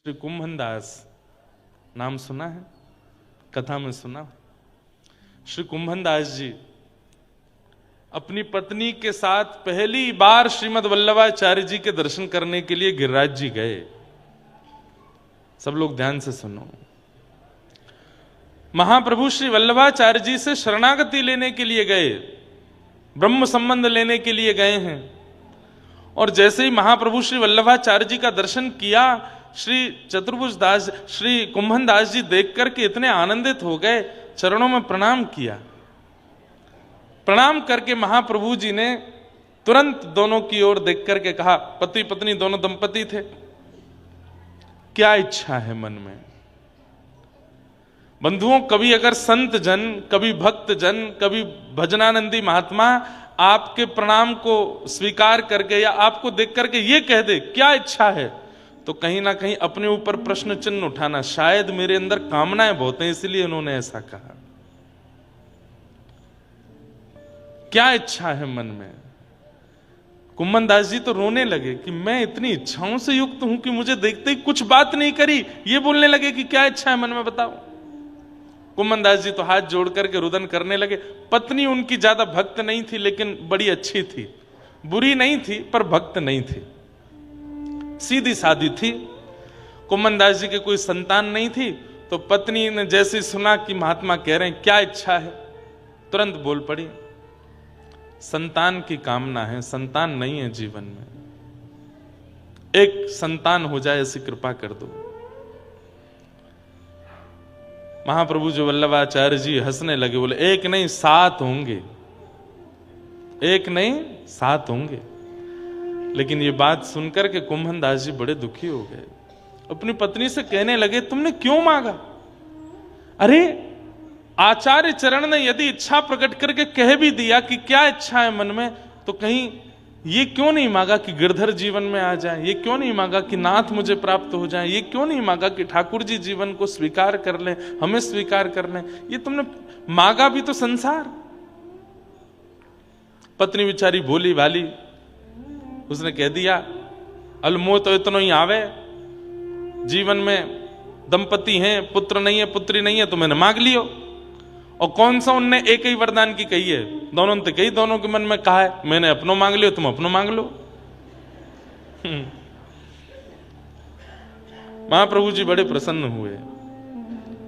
श्री कुंभनदास नाम सुना है, कथा में सुना। श्री कुंभनदास जी अपनी पत्नी के साथ पहली बार श्रीमद् वल्लभाचार्य जी के दर्शन करने के लिए गिरिराज जी गए। सब लोग ध्यान से सुनो। महाप्रभु श्री वल्लभाचार्य जी से शरणागति लेने के लिए गए, ब्रह्म संबंध लेने के लिए गए हैं। और जैसे ही महाप्रभु श्री वल्लभाचार्य जी का दर्शन किया, श्री चतुर्भुज दास, श्री कुंभनदास जी देख करके इतने आनंदित हो गए, चरणों में प्रणाम किया। प्रणाम करके महाप्रभु जी ने तुरंत दोनों की ओर देख करके कहा, पति पत्नी दोनों दंपति थे, क्या इच्छा है मन में? बंधुओं, कभी अगर संत जन, कभी भक्त जन, कभी भजनानंदी महात्मा आपके प्रणाम को स्वीकार करके या आपको देख करके ये कह दे क्या इच्छा है, तो कहीं ना कहीं अपने ऊपर प्रश्न चिन्ह उठाना, शायद मेरे अंदर कामनाएं बहुत हैं इसलिए उन्होंने ऐसा कहा। क्या इच्छा है मन में? कुंभनदास जी तो रोने लगे कि मैं इतनी इच्छाओं से युक्त हूं कि मुझे देखते ही कुछ बात नहीं करी। ये बोलने लगे कि क्या इच्छा है मन में बताओ। कुंभनदास जी तो हाथ जोड़ करके रुदन करने लगे। पत्नी उनकी ज्यादा भक्त नहीं थी, लेकिन बड़ी अच्छी थी, बुरी नहीं थी पर भक्त नहीं थी, सीधी सादी थी। कुंभनदास जी के कोई संतान नहीं थी, तो पत्नी ने जैसे सुना कि महात्मा कह रहे हैं क्या इच्छा है, तुरंत बोल पड़ी, संतान की कामना है, संतान नहीं है जीवन में, एक संतान हो जाए ऐसी कृपा कर दो। महाप्रभु जो वल्लभाचार्य जी हंसने लगे, बोले एक नहीं 7 होंगे, एक नहीं 7 होंगे। लेकिन ये बात सुनकर के कुंभनदास जी बड़े दुखी हो गए। अपनी पत्नी से कहने लगे, तुमने क्यों मांगा? अरे आचार्य चरण ने यदि इच्छा प्रकट करके कह भी दिया कि क्या इच्छा है मन में, तो कहीं ये क्यों नहीं मांगा कि गिरधर जीवन में आ जाए? ये क्यों नहीं मांगा कि नाथ मुझे प्राप्त हो जाए? ये क्यों नहीं मांगा कि ठाकुर जी जीवन को स्वीकार कर लें, हमें स्वीकार कर लें? ये तुमने मांगा भी तो संसार। पत्नी बेचारी भोली भाली, उसने कह दिया, अलमो तो इतना ही आवे, जीवन में दंपति हैं, पुत्र नहीं है, पुत्री नहीं है, तो मैंने मांग लियो। और कौन सा उनने एक ही वरदान की कही है? दोनों ने कही, दोनों के मन में कहा है, मैंने अपनों मांग लियो, तुम अपनों मांग लो। महाप्रभु जी बड़े प्रसन्न हुए,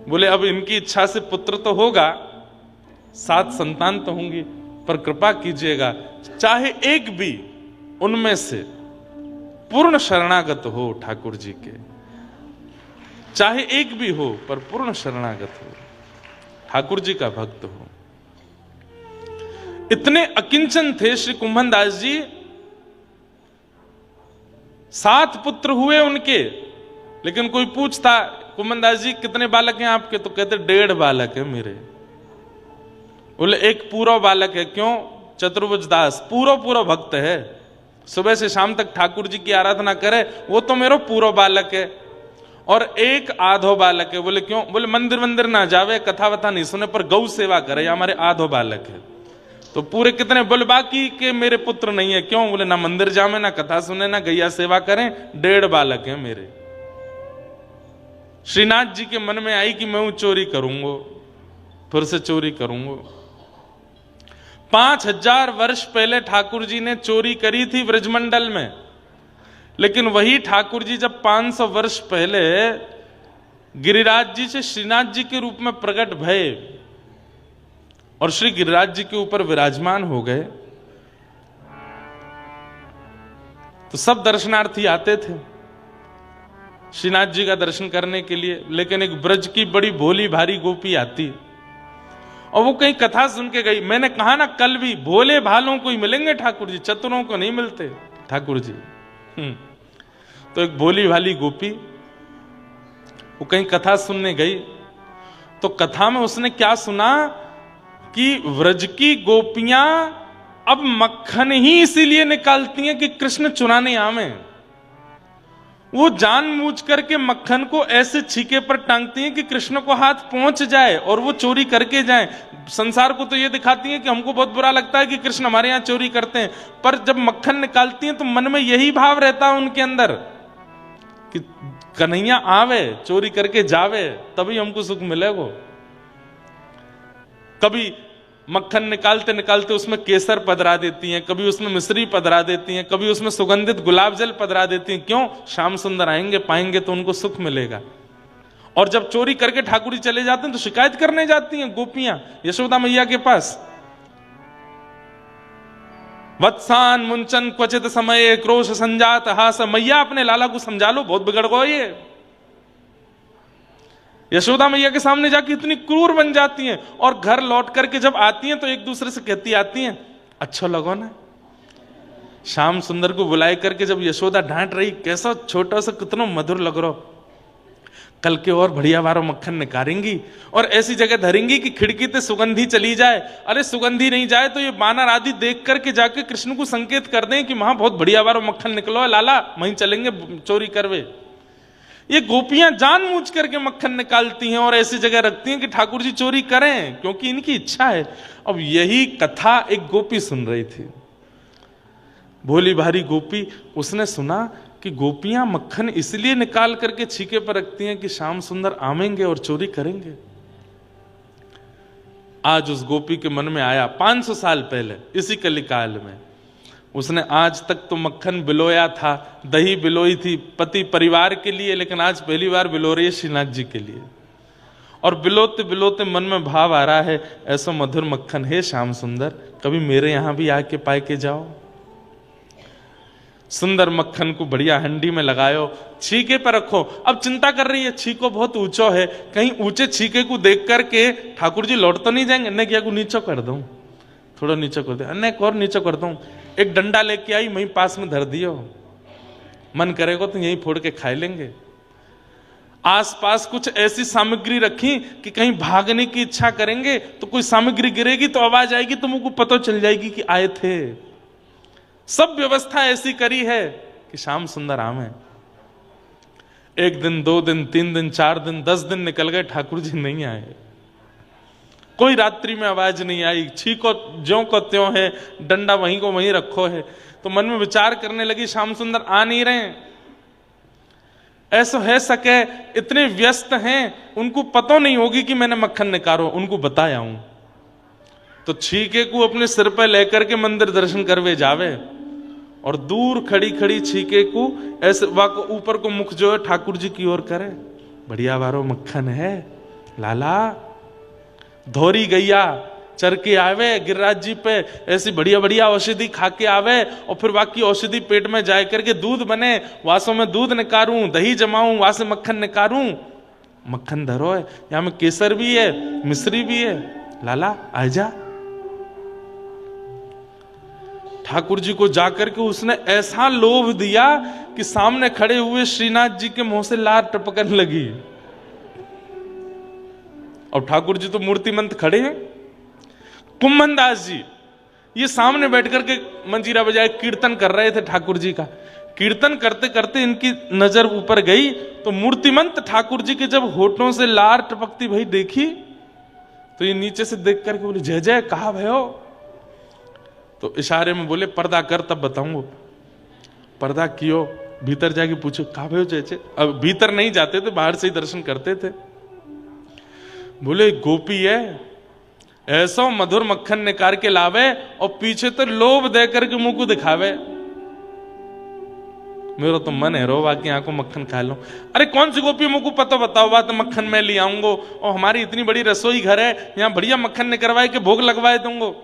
बोले अब इनकी इच्छा से पुत्र तो होगा, 7 संतान तो होंगी, पर कृपा कीजिएगा चाहे एक भी उनमें से पूर्ण शरणागत हो ठाकुर जी के, चाहे एक भी हो पर पूर्ण शरणागत हो, ठाकुर जी का भक्त हो। इतने अकिंचन थे श्री कुंभनदास जी। 7 पुत्र हुए उनके, लेकिन कोई पूछता, कुंभनदास जी कितने बालक हैं आपके? तो कहते 1.5 बालक है मेरे। बोले एक पूरा बालक है। क्यों? चतुर्भुज दास पूरा भक्त है, सुबह से शाम तक ठाकुर जी की आराधना करे, वो तो मेरा पूरा बालक है। और एक आधो बालक है। बोले क्यों? बोले मंदिर ना जावे, कथा वथा नहीं सुने, पर गौ सेवा करे, हमारे आधो बालक है। तो पूरे कितने? बोले बाकी के मेरे पुत्र नहीं है। क्यों? बोले ना मंदिर जावे, ना कथा सुने, ना गैया सेवा करें, 1.5 बालक है मेरे। श्रीनाथ जी के मन में आई कि मैं चोरी करूंगा, फिर से चोरी करूंगा। 5000 वर्ष पहले ठाकुर जी ने चोरी करी थी ब्रजमंडल में, लेकिन वही ठाकुर जी जब 500 वर्ष पहले गिरिराज जी से श्रीनाथ जी के रूप में प्रकट भये और श्री गिरिराज जी के ऊपर विराजमान हो गए, तो सब दर्शनार्थी आते थे श्रीनाथ जी का दर्शन करने के लिए। लेकिन एक ब्रज की बड़ी भोली भारी गोपी आती और वो कहीं कथा सुन के गई। मैंने कहा ना कल भी, भोले भालों को ही मिलेंगे ठाकुर जी, चतुरों को नहीं मिलते ठाकुर जी। तो एक भोली भाली गोपी वो कहीं कथा सुनने गई, तो कथा में उसने क्या सुना कि व्रज की गोपियां अब मक्खन ही इसीलिए निकालती हैं कि कृष्ण चुराने आवे। वो जानबूझ करके मक्खन को ऐसे छीके पर टांगती हैं कि कृष्ण को हाथ पहुंच जाए और वो चोरी करके जाएं। संसार को तो ये दिखाती हैं कि हमको बहुत बुरा लगता है कि कृष्ण हमारे यहां चोरी करते हैं, पर जब मक्खन निकालती हैं तो मन में यही भाव रहता है उनके अंदर कि कन्हैया आवे, चोरी करके जावे, तभी हमको सुख मिलेगा। कभी मक्खन निकालते निकालते उसमें केसर पधरा देती हैं, कभी उसमें मिश्री पधरा देती हैं, कभी उसमें सुगंधित गुलाब जल पधरा देती हैं। क्यों? श्याम सुंदर आएंगे, पाएंगे तो उनको सुख मिलेगा। और जब चोरी करके ठाकुर जी चले जाते हैं तो शिकायत करने जाती हैं गोपियां यशोदा मैया के पास। वत्सान मुंचन क्वचित समय क्रोश संजात हास, मैया अपने लाला को समझा लो, बहुत बिगड़ गो ये। यशोदा मैया के सामने जाके इतनी क्रूर बन जाती हैं, और घर लौट करके जब आती हैं तो एक दूसरे से कहती आती हैं, अच्छा लगो ना। श्याम सुंदर को बुलाए करके जब यशोदा डांट रही, कैसा छोटा सा कितना मधुर लग रहा, कल के और बढ़िया वारो मक्खन निकालेंगी और ऐसी जगह धरेंगी कि खिड़की से सुगंधी चली जाए। अरे सुगंधी नहीं जाए तो ये बानर आदि देख करके जाके कृष्ण को संकेत कर दें कि वहां बहुत बढ़िया वारो मक्खन निकलो है लाला, वहीं चलेंगे चोरी करवे। ये गोपियां जानबूझ करके मक्खन निकालती हैं और ऐसी जगह रखती हैं कि ठाकुर जी चोरी करें, क्योंकि इनकी इच्छा है। अब यही कथा एक गोपी सुन रही थी, भोली भारी गोपी। उसने सुना कि गोपियां मक्खन इसलिए निकाल करके छीके पर रखती हैं कि श्याम सुंदर आवेंगे और चोरी करेंगे। आज उस गोपी के मन में आया 500 साल पहले इसी कलिकाल में, उसने आज तक तो मक्खन बिलोया था, दही बिलोई थी पति परिवार के लिए, लेकिन आज पहली बार बिलो रही है श्रीनाथ जी के लिए। और बिलोते बिलोते मन में भाव आ रहा है, ऐसा मधुर मक्खन है श्याम सुंदर, कभी मेरे यहां भी आके पाए के जाओ। सुंदर मक्खन को बढ़िया हंडी में लगायो, छीके पर रखो। अब चिंता कर रही है, छीको बहुत ऊंचो है, कहीं ऊंचे छीके को देख करके ठाकुर जी लौट तो नहीं जाएंगे। न क्या को नीचो कर दूं, थोड़ा नीचे कर दे, अन्य और नीचे कर दूं। एक डंडा लेके आई, वहीं पास में धर दियो, मन करेगा तो यहीं फोड़ के खाए लेंगे। आसपास कुछ ऐसी सामग्री रखी कि कहीं भागने की इच्छा करेंगे तो कोई सामग्री गिरेगी तो आवाज आएगी, तो मुझको पता चल जाएगी कि आए थे। सब व्यवस्था ऐसी करी है कि श्याम सुंदर आवे। 1 दिन 2 दिन 3 दिन 4 दिन 10 दिन निकल गए, ठाकुर जी नहीं आए। कोई रात्रि में आवाज नहीं आई, छीको ज्यों को त्यों है, डंडा वहीं को वहीं रखो है। तो मन में विचार करने लगी, श्याम सुंदर आ नहीं रहे, ऐसा है सके इतने व्यस्त हैं, उनको पता नहीं होगी कि मैंने मक्खन निकालो, उनको बताया हूं। तो छीके को अपने सिर पर लेकर के मंदिर दर्शन करवे जावे, और दूर खड़ी खड़ी छीके को ऐसे ऊपर को मुख जो है ठाकुर जी की ओर करे, बढ़िया वारो मक्खन है लाला। धोरी गैया चर के आवे गिरिराज जी पे, ऐसी बढ़िया बढ़िया औषधि खा के आवे, और फिर बाकी औषधि पेट में जाए करके दूध बने, वासों में दूध निकारूं, दही जमाऊं, वहां से मक्खन निकारूं। मक्खन धरो है, यहां में केसर भी है, मिश्री भी है, लाला आ जा। ठाकुर जी को जाकर के उसने ऐसा लोभ दिया कि सामने खड़े हुए श्रीनाथ जी के मुंह से लार टपकने लगी। और ठाकुर जी तो मूर्तिमंत खड़े हैं। कुम्भन दास जी ये सामने बैठ करके मंजीरा बजाए कीर्तन कर रहे थे ठाकुर जी का। कीर्तन करते करते इनकी नजर ऊपर गई तो मूर्तिमंत ठाकुर जी के जब होठों से लार टपकती भाई देखी, तो ये नीचे से देख करके बोले, जय जय कहा भयो? तो इशारे में बोले, पर्दा कर तब बताऊंगा। पर्दा कियो, भीतर जाके पूछो कहा भयो जय। अब भीतर नहीं जाते थे, बाहर से ही दर्शन करते थे। बोले गोपी है, ऐसा मधुर मक्खन निकाल के लावे और पीछे तो लोभ दे करके मुंह को दिखावे। मेरा तो मन है रो बाकी आंखों मक्खन खा लो। अरे कौन सी गोपी मुझको पता बताओ, बात मक्खन मैं ले आऊंगो, और हमारी इतनी बड़ी रसोई घर है, यहां बढ़िया मक्खन निकलवाए के भोग लगवाए दूंगो।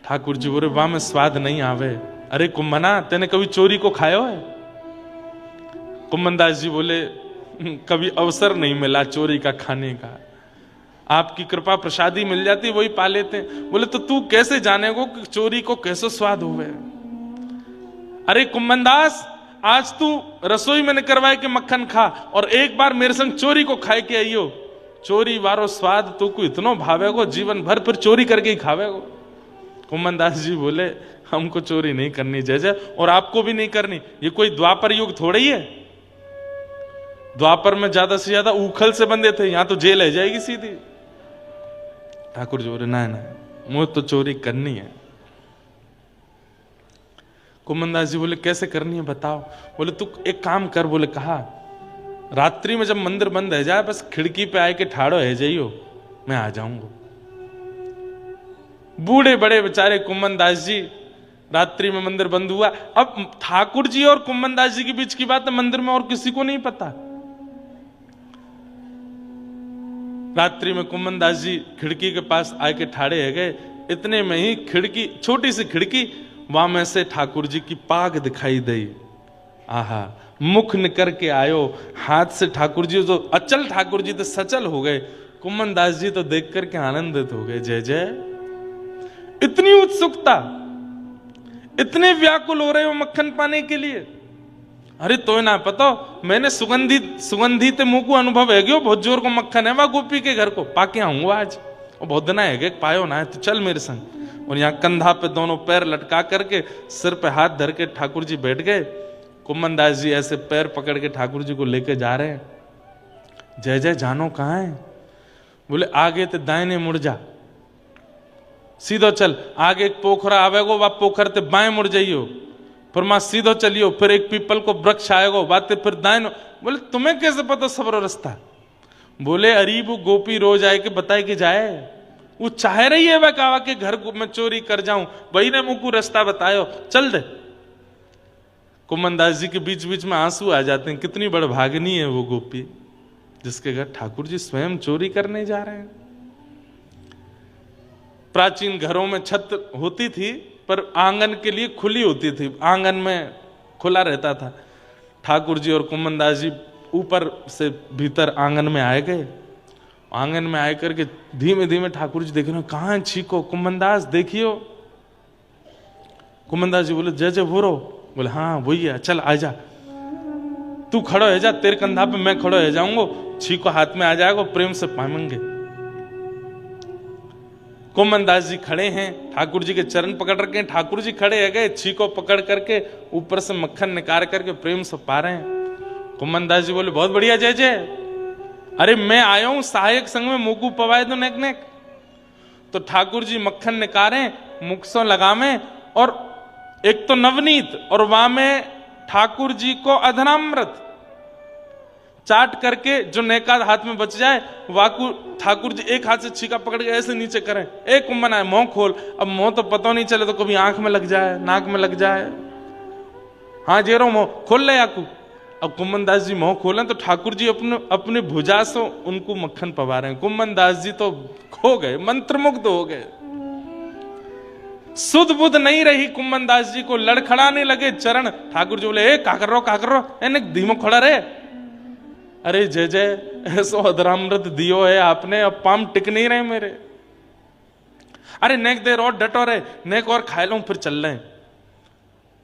ठाकुर जी बोले, वाह में स्वाद नहीं आवे। अरे कुम्भना तेने कभी चोरी को खायो है? कुम्भन दास जी बोले, कभी अवसर नहीं मिला चोरी का खाने का, आपकी कृपा प्रसादी मिल जाती वही पा लेते। बोले तो तू कैसे जानेगो कि चोरी को कैसे स्वाद हुए? अरे कुम्भन दास, आज तू रसोई में करवाए के मक्खन खा और एक बार मेरे संग चोरी को खाए के आइयो, चोरी वारो स्वाद तू को इतनो भावेगो, जीवन भर फिर चोरी करके ही खावेगो। कुम्भन दास जी बोले, हमको चोरी नहीं करनी जय जय, और आपको भी नहीं करनी। ये कोई द्वापर युग थोड़ा ही है, द्वापर में ज्यादा से ज्यादा उखल से बंधे थे, यहां तो जेल है जाएगी सीधी। ठाकुर जी बोले, ना ना मुझे तो चोरी करनी है। कुम्मनदास जी बोले कैसे करनी है बताओ। बोले तू एक काम कर, बोले कहा रात्रि में जब मंदिर बंद है जाए बस खिड़की पे आए के ठाड़ो है जाइयो, मैं आ जाऊंगा। बूढ़े बड़े बेचारे कुम्मनदास जी, रात्रि में मंदिर बंद हुआ। अब ठाकुर जी और कुम्मनदास जी के बीच की बात है, मंदिर में और किसी को नहीं पता। रात्रि में कुम्मनदास जी खिड़की के पास आके ठाड़े है गए। इतने में ही खिड़की, छोटी सी खिड़की, वहां में से ठाकुर जी की पाग दिखाई दी। आहा, मुख निकर के आयो, हाथ से ठाकुर जी तो अचल, ठाकुर जी तो सचल हो गए। कुम्मनदास जी तो देख करके आनंदित हो गए। जय जय, इतनी उत्सुकता, इतने व्याकुल हो रहे हो मक्खन पाने के लिए। अरे तो ना पता, मैंने सुगंधित मुंह को अनुभव है गयो, बहुत जोर को मक्खन है वहां गोपी के घर को, पाके आऊंगा आज, और बहुत दिन है पायो ना है तो चल मेरे संग। और यहाँ कंधा पे दोनों पैर लटका करके सिर पे हाथ धर के ठाकुर जी बैठ गए। कुम्मनदास जी ऐसे पैर पकड़ के ठाकुर जी को लेके जा रहे हैं। जय जय, जानो कहाँ है? बोले आगे तो दाहिने मुड़ जा, सीधो चल, आगे एक पोखरा आवेगो, वह पोखर ते बाएं मुड़ जाइयो, फिर मां सीधो चलियो, फिर एक पीपल को वृक्ष आएगो, बातें फिर दाएं। बोले तुम्हें कैसे पता सबरो रास्ता? बोले अरे वो गोपी रोज आए के बताए कि जाए, वो चाह रही है वह कावा के घर को मैं चोरी कर जाऊं, वही ने मुझको रास्ता बतायो, चल दे। कुम्मनदास जी के बीच बीच में आंसू आ जाते हैं। कितनी बड़ भागनी है वो गोपी जिसके घर ठाकुर जी स्वयं चोरी करने जा रहे हैं। प्राचीन घरों में छत होती थी पर आंगन के लिए खुली होती थी, आंगन में खुला रहता था। ठाकुर जी और कुम्मनदास जी ऊपर से भीतर आंगन में आए गए। आंगन में आए करके धीमे धीमे ठाकुर जी देख रहे, कहाँ है छीको? कुम्मनदास देखियो। कुम्मनदास जी बोले जय जय वो रो? बोले हाँ वही है, चल आजा, तू खड़ो है जा, तेरे कंधा पे मैं खड़ो है जाऊंगा, छीको हाथ में आ जाएगा, प्रेम से पाएंगे। कुम्मनदास जी खड़े हैं, ठाकुर जी के चरण पकड़ रखे हैं, ठाकुर जी खड़े है गए, छीको पकड़ करके ऊपर से मक्खन निकाल करके प्रेम से पा रहे हैं। कुम्मनदास जी बोले बहुत बढ़िया जय जय, अरे मैं आया हूं सहायक संग में, मुकू पवाए दो नेक नेक। तो ठाकुर जी मक्खन निकाले, मुख से लगावे, और एक तो नवनीत और वहां में ठाकुर जी को अधनामृत चाट करके जो नेका हाथ में बच जाए, वाकू ठाकुर जी एक हाथ से छीका पकड़ के ऐसे नीचे करें, एक कुम्मन आए मुंह खोल। अब मुंह तो पता नहीं चले तो कभी आंख में लग जाए, नाक में लग जाए। हाँ जेरो मुंह खोल ले याकू। अब कुम्मनदास जी मुंह खोलें तो ठाकुर जी अपने भुजा से उनको मक्खन पवा रहे हैं। कुम्मनदास जी तो खो गए, मंत्रमुग्ध हो गए। सुध बुध नहीं रही कुम्मनदास जी को, लड़खड़ाने लगे चरण। ठाकुर जी बोले का कर रो, एने धीमो खड़ा रहे। अरे जय जय, ऐसो अधरामृत दियो है आपने, अब पाम टिक नहीं रहे मेरे। अरे नेक देर और डटो रहे, नेक और खा लो फिर चल रहे।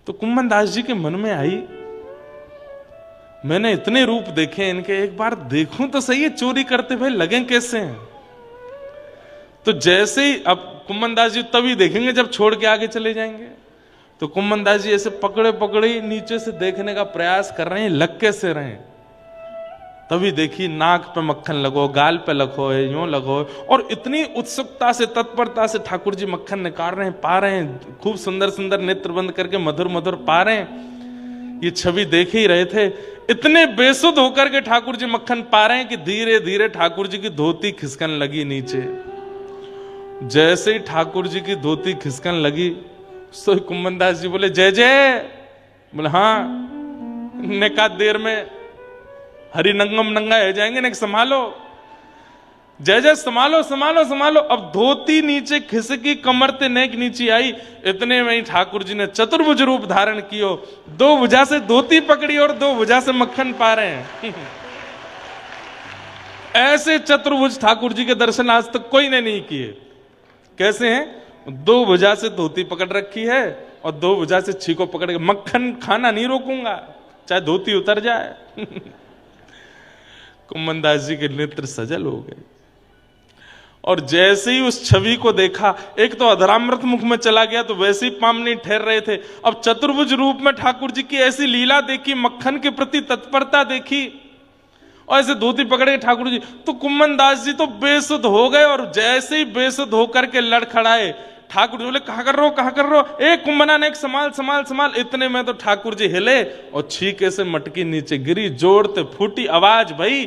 तो कुम्मनदास जी के मन में आई, मैंने इतने रूप देखे इनके, एक बार देखूं तो सही है चोरी करते हुए लगे कैसे हैं। तो जैसे ही अब कुम्मनदास जी तभी देखेंगे जब छोड़ के आगे चले जाएंगे। तो कुम्मनदास जी ऐसे पकड़े पकड़े नीचे से देखने का प्रयास कर रहे हैं, लग कैसे रहे हैं। तभी देखिए नाक पे मक्खन लगो, गाल पे लगो है, यूं लगो, और इतनी उत्सुकता से तत्परता से ठाकुर जी मक्खन निकाल रहे हैं, पा रहे हैं, खूब सुंदर सुंदर नेत्र बंद करके मधुर मधुर पा रहे हैं। ये छवि देख ही रहे थे। इतने बेसुध होकर के ठाकुर जी मक्खन पा रहे हैं कि धीरे धीरे ठाकुर जी की धोती खिसकन लगी नीचे। जैसे ही ठाकुर जी की धोती खिसकन लगी, सो कुम्मनदास जी बोले जय जय। बोले हाँ, ने कहा देर में हरि नंगम नंगा है जाएंगे, ने संभालो जय जय, संभालो संभालो संभालो। अब धोती नीचे खिसकी, कमर ते नेक नीचे आई। इतने में ही ठाकुर जी ने चतुर्भुज रूप धारण कियो, दो भुजा से धोती पकड़ी और दो भुजा से मक्खन पा रहे हैं। ऐसे चतुर्भुज ठाकुर जी के दर्शन आज तक कोई ने नहीं किए। कैसे हैं? दो भुजा से धोती पकड़ रखी है और दो भुजा से छीको पकड़ के, मक्खन खाना नहीं रोकूंगा चाहे धोती उतर जाए। कुम्मनदास जी के नेत्र सजल हो गए और जैसे ही उस छवि को देखा, एक तो अधरामृत मुख में चला गया तो वैसे ही पाम नहीं ठहर रहे थे। अब चतुर्भुज रूप में ठाकुर जी की ऐसी लीला देखी, मक्खन के प्रति तत्परता देखी और ऐसे धोती पकड़े ठाकुर जी, तो कुम्मनदास जी तो बेसुध हो गए। और जैसे ही बेसुध होकर के लड़खड़ाए, ठाकुर जी बोले कहा कर रहे हो, एक कुंभना ने एक संभाल संभाल संभाल। इतने में तो ठाकुर जी हिले और छीके से मटकी नीचे गिरी, जोड़ते फूटी आवाज भाई,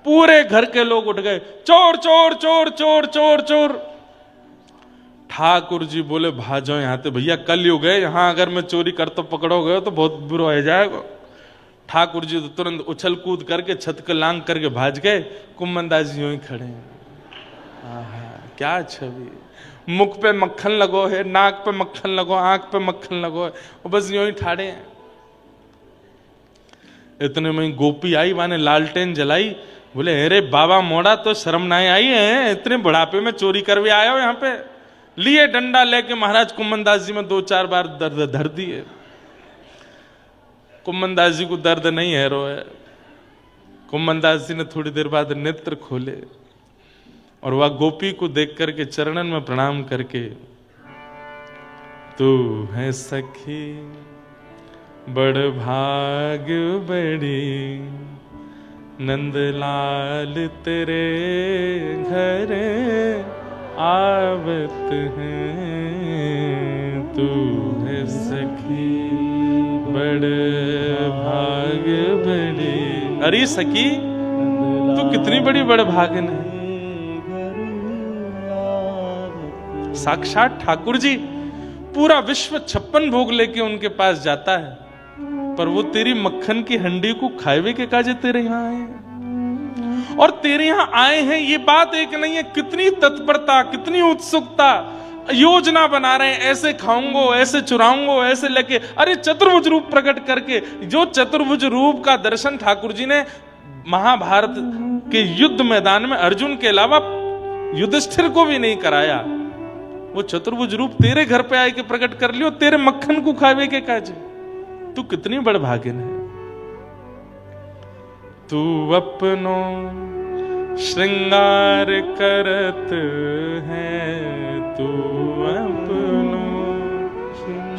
पूरे घर के लोग उठ गए, चोर चोर चोर चोर चोर चोर। ठाकुर जी बोले भाजो यहां से भैया, कल युग है, यहां अगर मैं चोरी कर तो पकड़ोगे तो बहुत बुरा हो जाएगा। ठाकुर जी तो तुरंत उछल कूद करके छत के लांग करके भाज गए। कुम्मनदास जी यूं ही खड़े हैं। क्या छवि, मुख पे मक्खन लगो है, नाक पे मक्खन लगो, आंख पे मक्खन लगो है, वो बस यूं ही ठाड़े हैं। इतने में गोपी आई, माने लालटेन जलाई, बोले अरे बाबा मोड़ा तो शर्म ना आई है, इतने बुढ़ापे में चोरी करवे आए हो यहाँ पे। लिए डंडा लेके महाराज कुम्मनदास जी में 2-4 बार दर्द धर दिए। कुम्मनदास जी को दर्द नहीं है रो है। कुम्मनदास जी ने थोड़ी देर बाद नेत्र खोले और वह गोपी को देख करके चरणन में प्रणाम करके, तू है सखी बड़ भाग बड़ी, नंदलाल तेरे घर आवत है। तू है सखी बड़ भाग बड़ी। अरे सखी तू कितनी बड़ी बड़ भागन है। साक्षात ठाकुर जी, पूरा विश्व 56 भोग लेके उनके पास जाता है, पर वो तेरी मक्खन की हंडी को खाएवे के काजे तेरे यहां आए हैं। और तेरे यहां आए हैं ये बात एक नहीं है, कितनी तत्परता, कितनी उत्सुकता, योजना बना रहे हैं, ऐसे खाऊंगो, ऐसे चुराऊंगो, ऐसे लेके। अरे चतुर्भुज रूप प्रकट करके, जो चतुर्भुज रूप का दर्शन ठाकुर जी ने महाभारत के युद्ध मैदान में अर्जुन के अलावा युधिष्ठिर को भी नहीं कराया, वो चतुर्भुज रूप तेरे घर पे आए के प्रकट कर लियो, तेरे मक्खन को खावे के काजे। तू कितनी बड़ भागिन है। तू अपनो श्रृंगार करत है, तू अपनो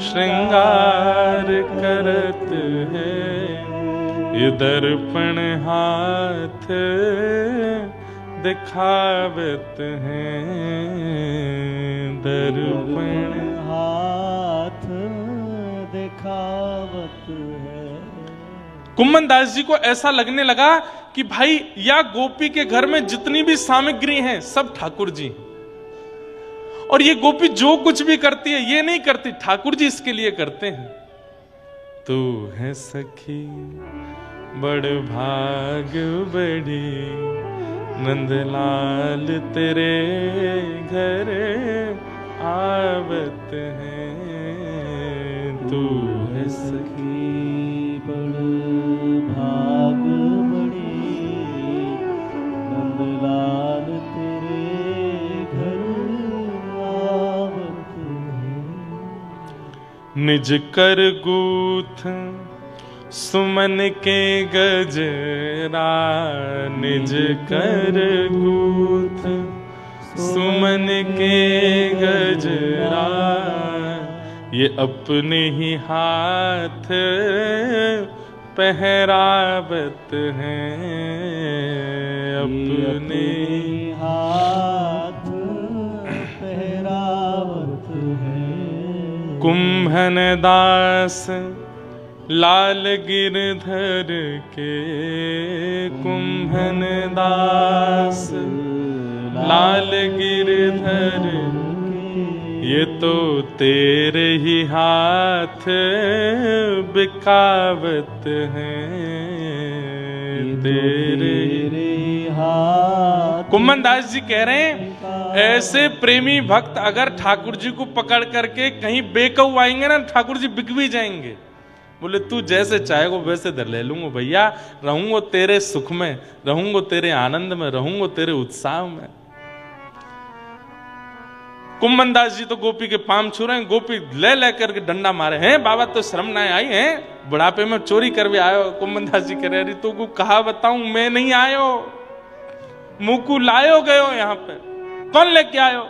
श्रृंगार करत है, ये दर्पण हाथ दिखावत है, दर्पण हाथ दिखावत है। कुम्मनदास जी को ऐसा लगने लगा कि भाई या गोपी के घर में जितनी भी सामग्री है सब ठाकुर जी, और ये गोपी जो कुछ भी करती है ये नहीं करती, ठाकुर जी इसके लिए करते हैं। तू है सखी बड़ भाग बड़ी, नंदलाल तेरे घर आवत है। तू है सखी बड़ भाग बड़ी, नंदलाल तेरे घर आवत है। निज कर गूथ सुमन के गजरा, निज कर गूथ सुमन के गजरा, ये अपने ही हाथ पहरावत हैं, अपने हाथ पहरावत हैं। कुंभन दास लाल गिरधर के, कुंभन दास लाल गिरधर, ये तो तेरे ही हाथ बिकावत हैं, तेरे हाथ। कुम्मनदास जी कह रहे हैं ऐसे प्रेमी भक्त अगर ठाकुर जी को पकड़ करके कहीं बेकऊ आएंगे ना, ठाकुर जी बिक भी जाएंगे। बोले तू जैसे चाहेगा वैसे धर ले लूंगा भैया, रहूंगा तेरे सुख में, रहूंगा तेरे आनंद में, रहूंगा तेरे उत्साह में। कुम्मनदास जी तो गोपी के पाम छू रहे हैं, गोपी ले लेकर के डंडा मारे हैं। बाबा तो शर्म ना आई है, बुढ़ापे में चोरी करवे आयो। कुम्मनदास जी कह रहे अरे तू को कहा बताऊं, मैं नहीं आयो, मुकू लायो गयो यहाँ पे, कौन लेके आयो?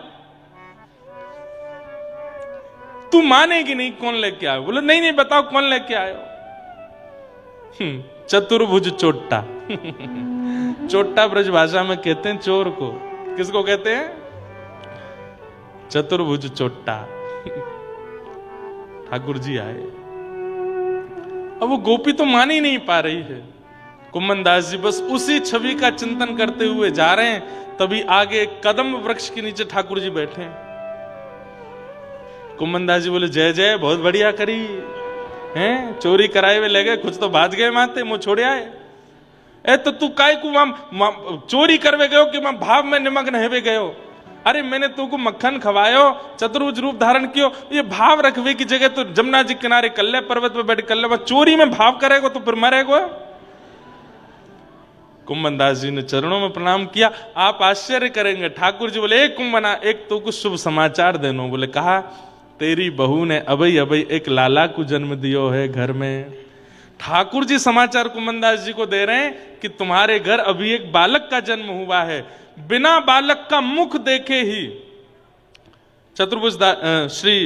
तू मानेगी नहीं कौन लेके आयो? बोले नहीं नहीं बताओ कौन लेके आयो। चतुर्भुज चोट्टा चोट्टा ब्रज भाषा में कहते हैं चोर को। किसको कहते हैं? चतुर्भुज चोट्टा। ठाकुर जी आए, अब वो गोपी तो मान ही नहीं पा रही है। कुम्मन दास जी बस उसी छवि का चिंतन करते हुए जा रहे हैं, तभी आगे कदम वृक्ष के नीचे ठाकुर जी बैठे हैं। कुम्मन दास जी बोले, जय जय, बहुत बढ़िया करी हैं, चोरी कराए हुए ले गए, कुछ तो बाज गए माते, मुंह छोड़े आए। ए तो तू काय को चोरी करवे गयो कि भाव में निमग्न हेवे गयो? अरे मैंने तुमको मक्खन खवायो, चतुर्भुज रूप धारण कियो, ये भाव रखवे की जगह तो जमुना जी किनारे कल्ले पर्वत पे बैठ कल्ले चोरी में भाव करेगो तो फिर मरेगो। कुम्मन दास जी ने चरणों में प्रणाम किया। आप आश्चर्य करेंगे, ठाकुर जी बोले, एक कुम्मना, एक तो कुछ शुभ समाचार देनो। बोले, कहा, तेरी बहू ने अबई अबई एक लाला को जन्म दियो है घर में। ठाकुर जी समाचार कुम्मन दास जी को दे रहे हैं कि तुम्हारे घर अभी एक बालक का जन्म हुआ है। बिना बालक का मुख देखे ही चतुर्भुज श्री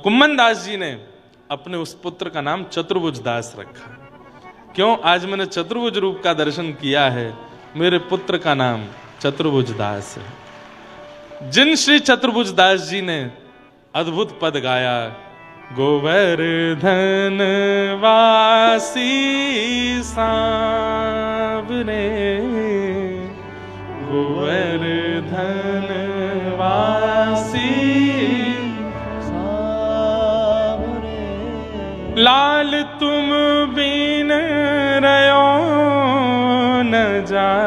कुम्मन दास जी ने अपने उस पुत्र का नाम चतुर्भुज दास रखा। क्यों? आज मैंने चतुर्भुज रूप का दर्शन किया है, मेरे पुत्र का नाम चतुर्भुज दास है। जिन श्री चतुर्भुज दास जी ने अद्भुत पद गाया, गोवर्धन वासी सांवरे, गोवर्धन वासी सांवरे, लाल तुम बिन रयो न जाए,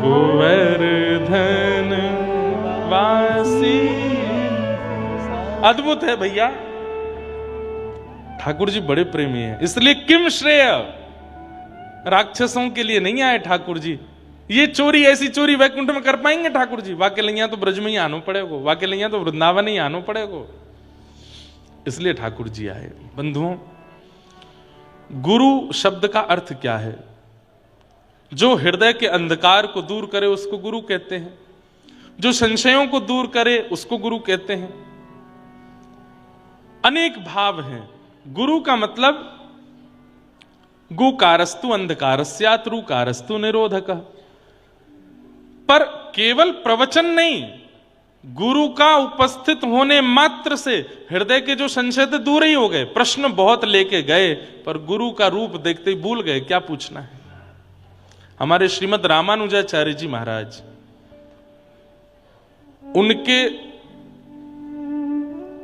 गोवर्धन वासी। अद्भुत है भैया, ठाकुर जी बड़े प्रेमी हैं। इसलिए किम श्रेय, राक्षसों के लिए नहीं आए ठाकुर जी। ये चोरी, ऐसी चोरी वैकुंठ में कर पाएंगे ठाकुर जी? वाके लैया तो ब्रज में ही आनो पड़ेगो, वाके लैया तो वृंदावन ही आनो पड़ेगो। इसलिए ठाकुर जी आए। बंधुओं, गुरु शब्द का अर्थ क्या है? जो हृदय के अंधकार को दूर करे उसको गुरु कहते हैं, जो संशयों को दूर करे उसको गुरु कहते हैं। अनेक भाव हैं। गुरु का मतलब गुकारस्तु अंधकारस्यात् रुकारस्तु निरोधकः। पर केवल प्रवचन नहीं, गुरु का उपस्थित होने मात्र से हृदय के जो संशय थे दूर ही हो गए। प्रश्न बहुत लेके गए पर गुरु का रूप देखते ही भूल गए क्या पूछना है। हमारे श्रीमद् रामानुजाचार्य जी महाराज, उनके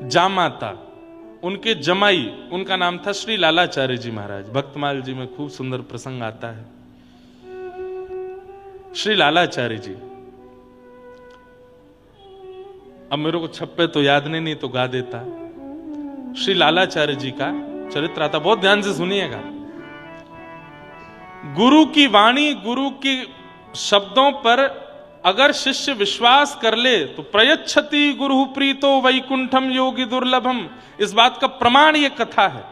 जामाता, उनके जमाई, उनका नाम था श्री लालाचार्य जी महाराज। भक्तमाल जी में खूब सुंदर प्रसंग आता है। श्री लालाचार्य जी, अब मेरे को छप्पे तो याद नहीं तो गा देता। श्री लालाचार्य जी का चरित्र आता, बहुत ध्यान से सुनिएगा। गुरु की वाणी, गुरु की शब्दों पर अगर शिष्य विश्वास कर ले तो प्रयच्छति गुरु प्रीतो वैकुंठम योगी दुर्लभम, इस बात का प्रमाण ये कथा है।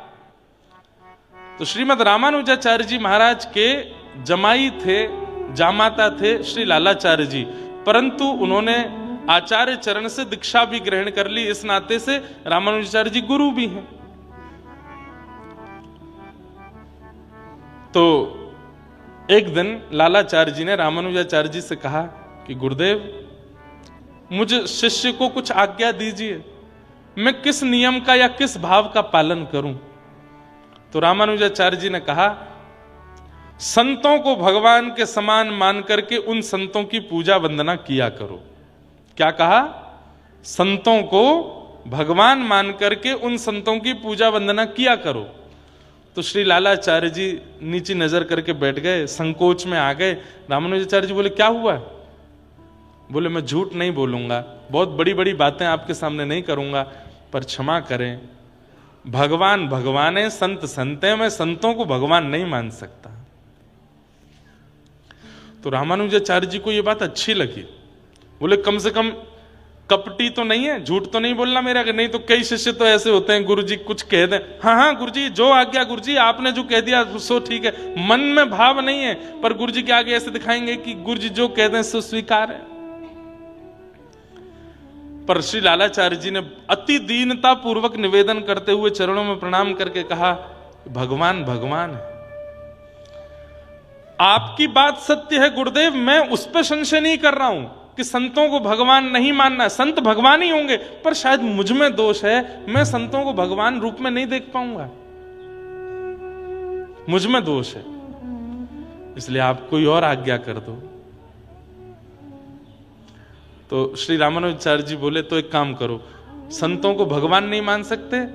तो श्रीमद् रामानुजाचार्य जी महाराज के जमाई थे, जामाता थे श्री लालाचार्य जी, परंतु उन्होंने आचार्य चरण से दीक्षा भी ग्रहण कर ली, इस नाते से रामानुजाचार्य जी गुरु भी हैं। तो एक दिन लालाचार्य जी ने रामानुजाचार्य जी से कहा कि गुरुदेव, मुझे शिष्य को कुछ आज्ञा दीजिए, मैं किस नियम का या किस भाव का पालन करूं? तो रामानुजाचार्य जी ने कहा, संतों को भगवान के समान मान करके उन संतों की पूजा वंदना किया करो। क्या कहा? संतों को भगवान मान करके उन संतों की पूजा वंदना किया करो। तो श्री लालाचार्य जी नीची नजर करके बैठ गए, संकोच में आ गए। रामानुजाचार्य जी बोले, क्या हुआ? बोले, मैं झूठ नहीं बोलूंगा, बहुत बड़ी बड़ी बातें आपके सामने नहीं करूंगा, पर क्षमा करें, भगवान भगवान है, संत संत है, मैं संतों को भगवान नहीं मान सकता। तो रामानुजाचार्य जी को यह बात अच्छी लगी। बोले, कम से कम कपटी तो नहीं है, झूठ तो नहीं बोलना मेरा, नहीं तो कई शिष्य तो ऐसे होते हैं, गुरुजी कुछ कह दें, हाँ हाँ गुरुजी जो आज्ञा, गुरुजी आपने जो कह दिया सो ठीक है, मन में भाव नहीं है, पर गुरुजी के आगे ऐसे दिखाएंगे कि गुरुजी जो कह दें सो स्वीकार है। पर श्री लालाचार्य जी ने अति दीनता पूर्वक निवेदन करते हुए चरणों में प्रणाम करके कहा, भगवान भगवान है, आपकी बात सत्य है गुरुदेव, मैं उस पर संशय नहीं कर रहा हूं कि संतों को भगवान नहीं मानना, संत भगवान ही होंगे, पर शायद मुझ में दोष है, मैं संतों को भगवान रूप में नहीं देख पाऊंगा, मुझ में दोष है, इसलिए आप कोई और आज्ञा कर दो। तो श्री रामानुजाचार्य जी बोले तो एक काम करो, संतों को भगवान नहीं मान सकते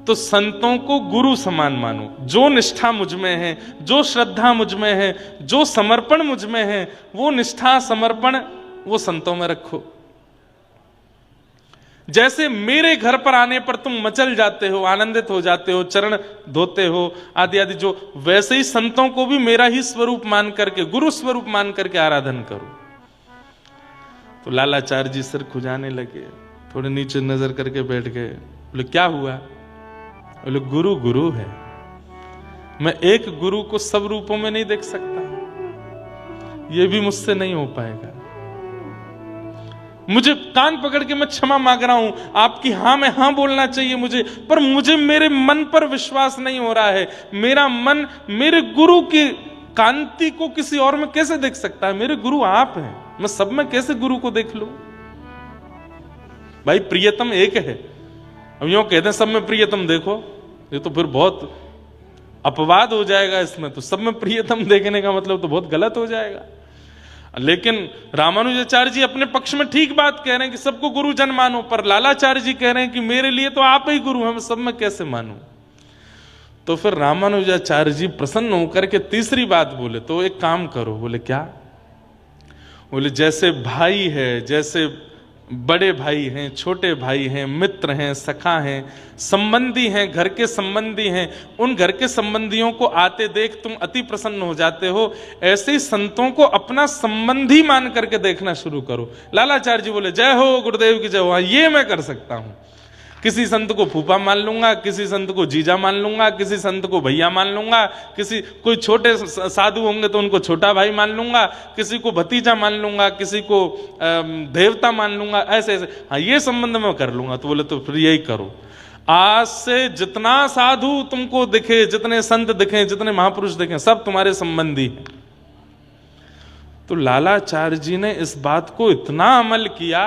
तो संतों को गुरु समान मानो। जो निष्ठा मुझ में है, जो श्रद्धा मुझ में है, जो समर्पण मुझ में है, वो निष्ठा समर्पण वो संतों में रखो। जैसे मेरे घर पर आने पर तुम मचल जाते हो, आनंदित हो जाते हो, चरण धोते हो आदि आदि, जो वैसे ही संतों को भी मेरा ही स्वरूप मान करके, गुरु स्वरूप मान करके आराधन करो। तो लालाचार्य जी सिर खुजाने लगे, थोड़े नीचे नजर करके बैठ गए। बोले क्या हुआ? बोले गुरु गुरु है, मैं एक गुरु को सब रूपों में नहीं देख सकता, ये भी मुझसे नहीं हो पाएगा। मुझे कान पकड़ के मैं क्षमा मांग रहा हूं, आपकी हां में हां बोलना चाहिए मुझे, पर मुझे मेरे मन पर विश्वास नहीं हो रहा है। मेरा मन मेरे गुरु की कांति को किसी और में कैसे देख सकता है? मेरे गुरु आप हैं, मैं सब में कैसे गुरु को देख लूं? भाई प्रियतम एक है, अब यूं कहते हैं सब में प्रियतम देखो, ये तो फिर बहुत अपवाद हो जाएगा इसमें, तो सब में प्रियतम देखने का मतलब तो बहुत गलत हो जाएगा। लेकिन रामानुजाचार्य जी अपने पक्ष में ठीक बात कह रहे हैं कि सबको गुरु जन मानो, पर लालाचार्य जी कह रहे हैं कि मेरे लिए तो आप ही गुरु हैं, मैं सब में कैसे मानूं? तो फिर रामानुजाचार्य जी प्रसन्न होकर के तीसरी बात बोले, तो एक काम करो। बोले क्या? बोले जैसे भाई है, जैसे बड़े भाई हैं, छोटे भाई हैं, मित्र हैं, सखा हैं, संबंधी हैं, घर के संबंधी हैं, उन घर के संबंधियों को आते देख तुम अति प्रसन्न हो जाते हो, ऐसे ही संतों को अपना संबंधी मान करके देखना शुरू करो। लालाचार्य जी बोले जय हो गुरुदेव की जय हो, ये मैं कर सकता हूं। किसी संत को फूफा मान लूंगा, किसी संत को जीजा मान लूंगा, किसी संत को भैया मान लूंगा, कोई छोटे साधु होंगे तो उनको छोटा भाई मान लूंगा, किसी को भतीजा मान लूंगा, किसी को देवता मान लूंगा, ऐसे ऐसे। हाँ ये संबंध मैं कर लूंगा। तो बोले तो फिर यही करो, आज से जितना साधु तुमको दिखे, जितने संत दिखे, जितने महापुरुष दिखे, सब तुम्हारे संबंधी हैं। तो लालाचार्य जी ने इस बात को इतना अमल किया,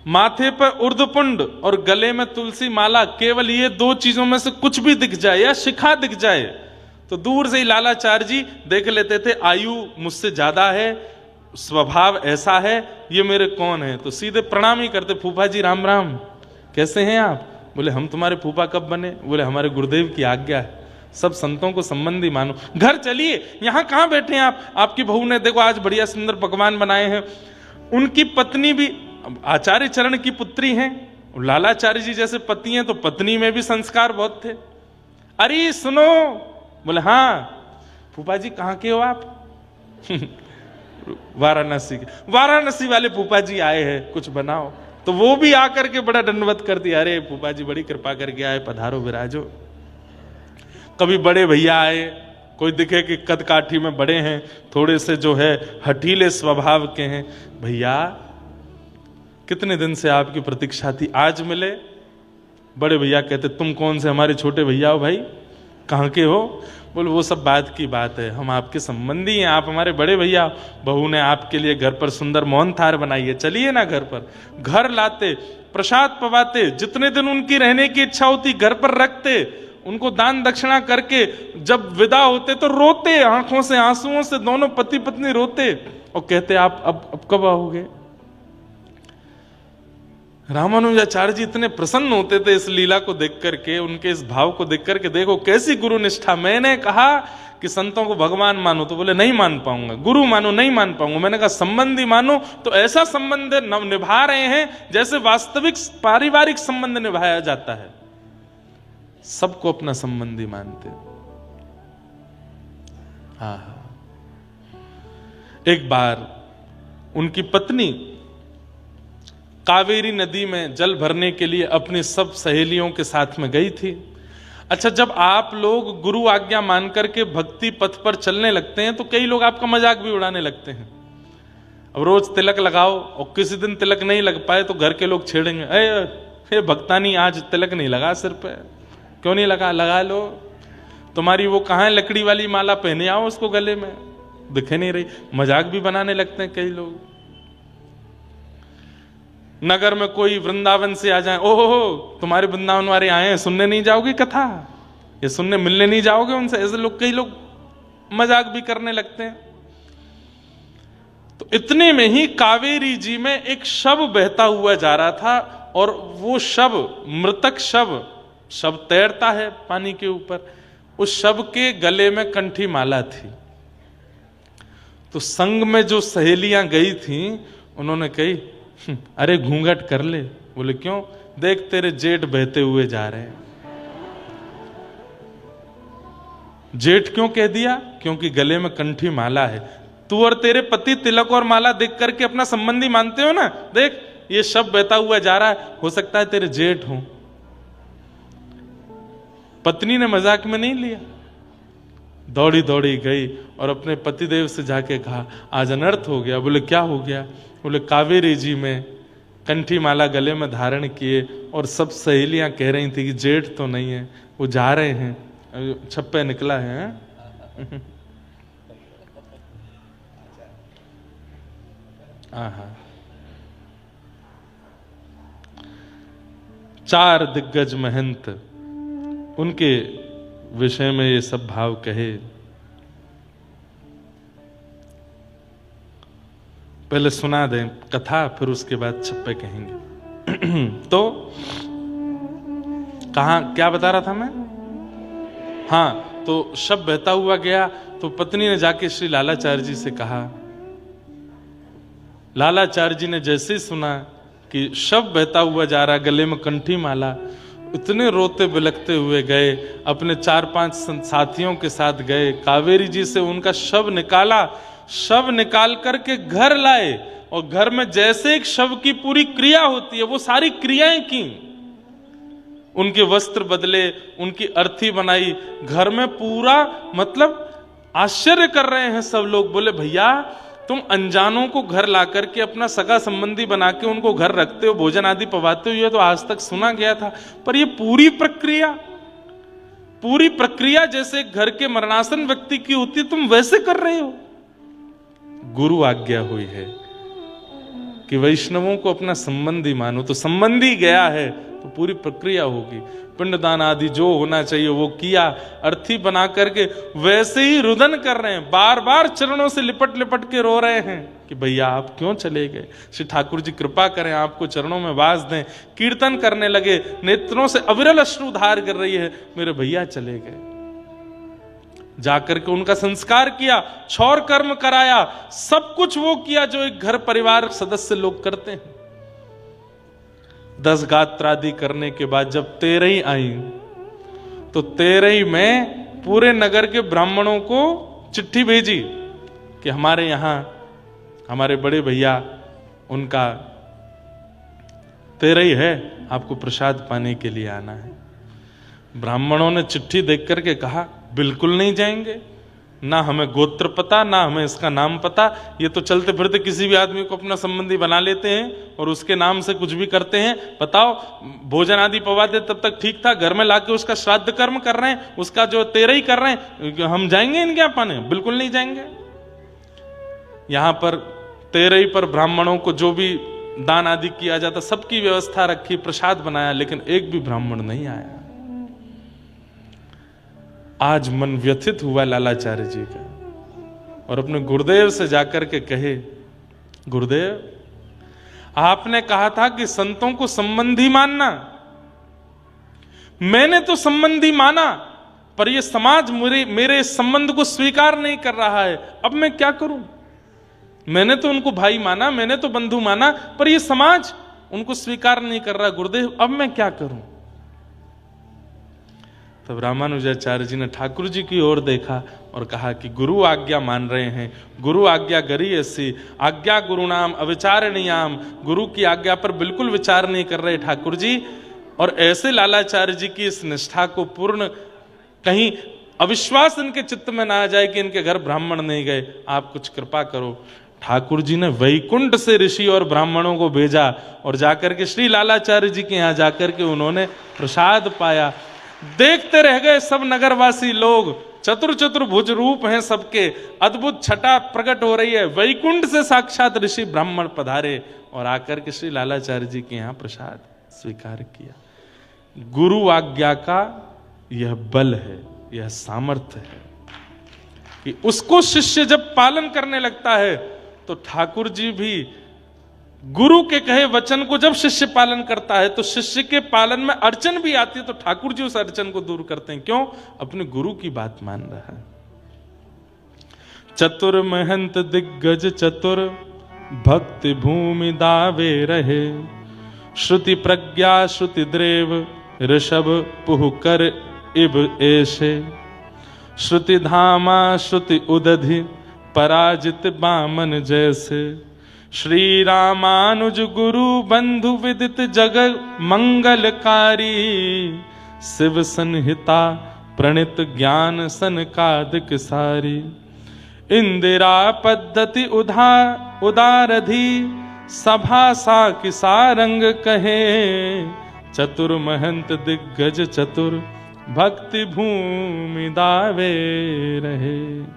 माथे पर उर्धपुंड और गले में तुलसी माला, केवल ये दो चीजों में से कुछ भी दिख जाए या शिखा दिख जाए तो दूर से ही लालाचार्य जी देख लेते थे, आयु मुझसे ज्यादा है, स्वभाव ऐसा है, ये मेरे कौन है? तो सीधे प्रणाम ही करते, फूफा जी राम राम, कैसे हैं आप? बोले हम तुम्हारे फूफा कब बने? बोले हमारे गुरुदेव की आज्ञा है, सब संतों को संबंधी मानो। घर चलिए, यहां कहां बैठे हैं आप? आपकी बहू ने देखो आज बढ़िया सुंदर पकवान बनाए हैं। उनकी पत्नी भी आचार्य चरण की पुत्री हैं, लालाचार्य जी जैसे पति हैं, तो पत्नी में भी संस्कार बहुत थे। अरे सुनो, बोले हाँ फूफा जी कहां के हो आप? वाराणसी के। वाराणसी वाले फूफा जी आए हैं, कुछ बनाओ। तो वो भी आकर के बड़ा दंडवत कर दिया, अरे फूफा जी बड़ी कृपा करके आए, पधारो विराजो। कभी बड़े भैया आए, कोई दिखे कि कद काठी में बड़े हैं, थोड़े से जो है हठीले स्वभाव के हैं, भैया कितने दिन से आपकी प्रतीक्षा थी, आज मिले। बड़े भैया कहते तुम कौन से हमारे छोटे भैया हो भाई, कहाँ के हो? बोले वो सब बात की बात है, हम आपके संबंधी हैं, आप हमारे बड़े भैया। बहू ने आपके लिए घर पर सुंदर मोहन थार बनाई है, चलिए ना घर पर। घर लाते, प्रसाद पवाते, जितने दिन उनकी रहने की इच्छा होती घर पर रखते, उनको दान दक्षिणा करके जब विदा होते तो रोते, आंखों से आंसुओं से दोनों पति पत्नी रोते और कहते आप अब कब आओगे? रामानुजाचार्य जी इतने प्रसन्न होते थे इस लीला को देख करके, उनके इस भाव को देख करके, देखो कैसी गुरु निष्ठा। मैंने कहा कि संतों को भगवान मानो, तो बोले नहीं मान पाऊंगा। गुरु मानो, नहीं मान पाऊंगा। मैंने कहा संबंधी मानो, तो ऐसा संबंध निभा रहे हैं जैसे वास्तविक पारिवारिक संबंध निभाया जाता है, सबको अपना संबंधी मानते। हाँ, एक बार उनकी पत्नी कावेरी नदी में जल भरने के लिए अपनी सब सहेलियों के साथ में गई थी। अच्छा, जब आप लोग गुरु आज्ञा मान करके भक्ति पथ पर चलने लगते हैं तो कई लोग आपका मजाक भी उड़ाने लगते हैं। अब रोज तिलक लगाओ और किसी दिन तिलक नहीं लग पाए तो घर के लोग छेड़ेंगे, ए भक्तानी आज तिलक नहीं लगा सिर पे, क्यों नहीं लगा? लगा लो। तुम्हारी वो कहाँ है लकड़ी वाली माला, पहने आओ उसको गले में, दिखे नहीं रही। मजाक भी बनाने लगते हैं कई लोग। नगर में कोई वृंदावन से आ जाए, ओहो तुम्हारे वृंदावन वाले आए हैं, सुनने नहीं जाओगे कथा, ये सुनने मिलने नहीं जाओगे उनसे, ऐसे लोग कई लोग मजाक भी करने लगते हैं। तो इतने में ही कावेरी जी में एक शव बहता हुआ जा रहा था, और वो शव, मृतक शव तैरता है पानी के ऊपर, उस शव के गले में कंठी माला थी। तो संग में जो सहेलियां गई थी उन्होंने कही, अरे घूंघट कर ले। बोले क्यों? देख तेरे जेठ बहते हुए जा रहे हैं। जेठ क्यों कह दिया? क्योंकि गले में कंठी माला है। तू और तेरे पति तिलक और माला देख करके अपना संबंधी मानते हो ना, देख ये शव बहता हुआ जा रहा है, हो सकता है तेरे जेठ हो। पत्नी ने मजाक में नहीं लिया, दौड़ी दौड़ी गई और अपने पतिदेव से जाके कहा, आज अनर्थ हो गया। बोले क्या हो गया? बोले कावेरी जी में कंठी माला गले में धारण किए, और सब सहेलियां कह रही थी कि जेठ तो नहीं है, वो जा रहे हैं, छप्पे निकला है। आहा, 4 दिग्गज महंत, उनके विषय में ये सब भाव कहे। पहले सुना दें कथा, फिर उसके बाद छप्पे कहेंगे। तो कहां क्या बता रहा था मैं? हाँ, तो शव बहता हुआ गया, तो पत्नी ने जाके श्री लालाचार्य जी से कहा। लालाचार्य जी ने जैसे ही सुना कि शव बहता हुआ जा रहा, गले में कंठी माला, इतने रोते बिलखते हुए गए, अपने 4-5 साथियों के साथ गए, कावेरी जी से उनका शव निकाला, शव निकाल करके घर लाए, और घर में जैसे एक शव की पूरी क्रिया होती है वो सारी क्रियाएं की। उनके वस्त्र बदले, उनकी अर्थी बनाई, घर में पूरा, मतलब आश्चर्य कर रहे हैं सब लोग। बोले भैया तुम अनजानों को घर ला करके अपना सगा संबंधी बना के उनको घर रखते हो, भोजन आदि पवाते हो, ये तो आज तक सुना गया था, पर ये पूरी प्रक्रिया जैसे घर के मरणासन व्यक्ति की होती है, तुम वैसे कर रहे हो। गुरु आज्ञा हुई है कि वैष्णवों को अपना संबंधी मानो, तो संबंधी गया है तो पूरी प्रक्रिया होगी। पिंडदान आदि जो होना चाहिए वो किया, अर्थी बना करके वैसे ही रुदन कर रहे हैं, बार बार चरणों से लिपट लिपट के रो रहे हैं कि भैया आप क्यों चले गए, श्री ठाकुर जी कृपा करें, आपको चरणों में वास दें। कीर्तन करने लगे, नेत्रों से अविरल अश्रु धार कर रही है, मेरे भैया चले गए। जाकर के उनका संस्कार किया, क्षौर कर्म कराया, सब कुछ वो किया जो एक घर परिवार सदस्य लोग करते हैं। 10 गात्रादि करने के बाद जब 13 आई, तो 13 में पूरे नगर के ब्राह्मणों को चिट्ठी भेजी कि हमारे यहां हमारे बड़े भैया उनका 13 है, आपको प्रसाद पाने के लिए आना है। ब्राह्मणों ने चिट्ठी देख करके कहा बिल्कुल नहीं जाएंगे, ना हमें गोत्र पता, ना हमें इसका नाम पता, ये तो चलते फिरते किसी भी आदमी को अपना संबंधी बना लेते हैं और उसके नाम से कुछ भी करते हैं। बताओ, भोजन आदि पवाते तब तक ठीक था, घर में लाके उसका श्राद्ध कर्म कर रहे हैं, उसका जो 13 ही कर रहे हैं, हम जाएंगे इनके यहाँ पाने? बिल्कुल नहीं जाएंगे। यहां पर 13 पर ब्राह्मणों को जो भी दान आदि किया जाता सबकी व्यवस्था रखी, प्रसाद बनाया, लेकिन एक भी ब्राह्मण नहीं आया। आज मन व्यथित हुआ लालाचार्य जी का, और अपने गुरुदेव से जाकर के कहे, गुरुदेव आपने कहा था कि संतों को संबंधी मानना, मैंने तो संबंधी माना, पर यह समाज मेरे इस संबंध को स्वीकार नहीं कर रहा है, अब मैं क्या करूं? मैंने तो उनको भाई माना, मैंने तो बंधु माना, पर यह समाज उनको स्वीकार नहीं कर रहा, गुरुदेव अब मैं क्या करूं? तब रामानुजाचार्य जी ने ठाकुर जी की ओर देखा और कहा कि गुरु आज्ञा मान रहे हैं, गुरु आज्ञा गरी ऐसी, आज्ञा गुरु नाम अविचारणीयाम, गुरु की आज्ञा पर बिल्कुल विचार नहीं कर रहे ठाकुर जी। और ऐसे लालाचार्य जी की इस निष्ठा को पूर्ण, कहीं अविश्वास इनके चित्त में ना आ जाए कि इनके घर ब्राह्मण नहीं गए, आप कुछ कृपा करो। ठाकुर जी ने वैकुंठ से ऋषि और ब्राह्मणों को भेजा, और जाकर के श्री लालाचार्य जी के यहाँ जाकर के उन्होंने प्रसाद पाया। देखते रह गए सब नगरवासी लोग। चतुर चतुर्भुज रूप हैं सबके, अद्भुत छटा प्रकट हो रही है। वैकुंठ से साक्षात ऋषि ब्राह्मण पधारे और आकर के श्री लालाचार्य जी के यहां प्रसाद स्वीकार किया। गुरु आज्ञा का यह बल है, यह सामर्थ्य है कि उसको शिष्य जब पालन करने लगता है तो ठाकुर जी भी गुरु के कहे वचन को जब शिष्य पालन करता है तो शिष्य के पालन में अड़चन भी आती है तो ठाकुर जी उस अड़चन को दूर करते हैं। क्यों? अपने गुरु की बात मान रहा है। चतुर महंत दिग्गज चतुर भक्ति भूमि दावे रहे, श्रुति प्रज्ञा श्रुति द्रेव ऋषभ पुह कर इब ऐसे, श्रुति धामा श्रुति उदधि पराजित बामन जैसे, श्री रामानुज गुरु बंधु विदित जग मंगलकारी, शिव संहिता प्रणित ज्ञान सनकादिक सारी, इंदिरा पद्धति उदारधि सभा सा की सारंग कहे, चतुर महंत दिग्गज चतुर भक्ति भूमि दावे रहे।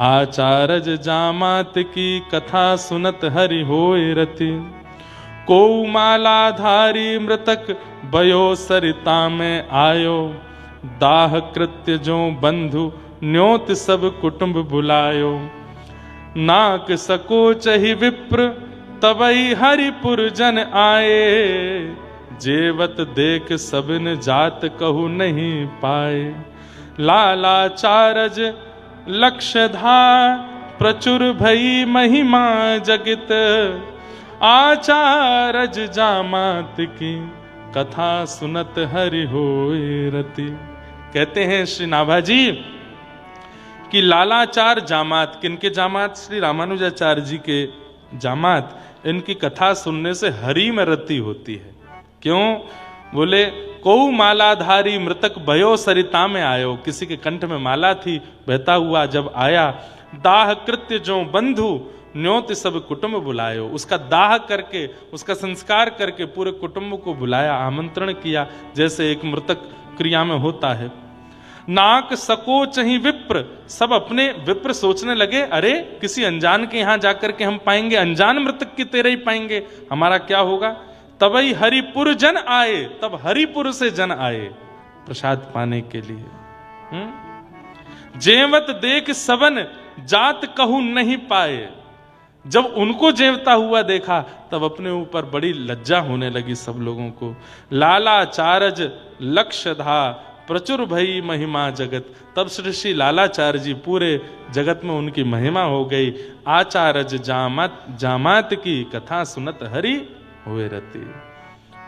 आचारज जामात की कथा सुनत हरि होय रति, को मालाधारी मृतक भयो सरिता में आयो, दाह कृत्य जो बंधु न्योत सब कुटुंब बुलायो, नाक सकोच ही विप्र तबई हरिपुर जन आए, जेवत देख सबन जात कहु नहीं पाए, लालाचारज लक्षधा प्रचुर भई महिमा जगित, आचारज जामात की कथा सुनत हरि होय रति। कहते हैं श्री नाभाजी कि लालाचार जामात, किनके जामात? श्री रामानुजाचार्य जी के जामात, इनकी कथा सुनने से हरि में रति होती है। क्यों? बोले को मालाधारी मृतक भयो सरिता में आयो, किसी के कंठ में माला थी, बहता हुआ जब आया, दाह कृत्य जो बंधु न्योत सब कुटुंब बुलायो, उसका दाह करके उसका संस्कार करके पूरे कुटुंब को बुलाया, आमंत्रण किया, जैसे एक मृतक क्रिया में होता है। नाक सकोच ही विप्र, सब अपने विप्र सोचने लगे, अरे किसी अनजान के यहां जाकर के हम पाएंगे, अनजान मृतक की तेरे ही पाएंगे, हमारा क्या होगा। तबई हरिपुर जन आए, तब हरिपुर से जन आए प्रसाद पाने के लिए। जेवत देख सबन जात कहू नहीं पाए, जब उनको जेवता हुआ देखा तब अपने ऊपर बड़ी लज्जा होने लगी सब लोगों को। लालाचारज लक्षधा प्रचुर भई महिमा जगत, तब श्री लालाचार्य जी पूरे जगत में उनकी महिमा हो गई। आचारज जामात की कथा सुनत हरि हुए रति।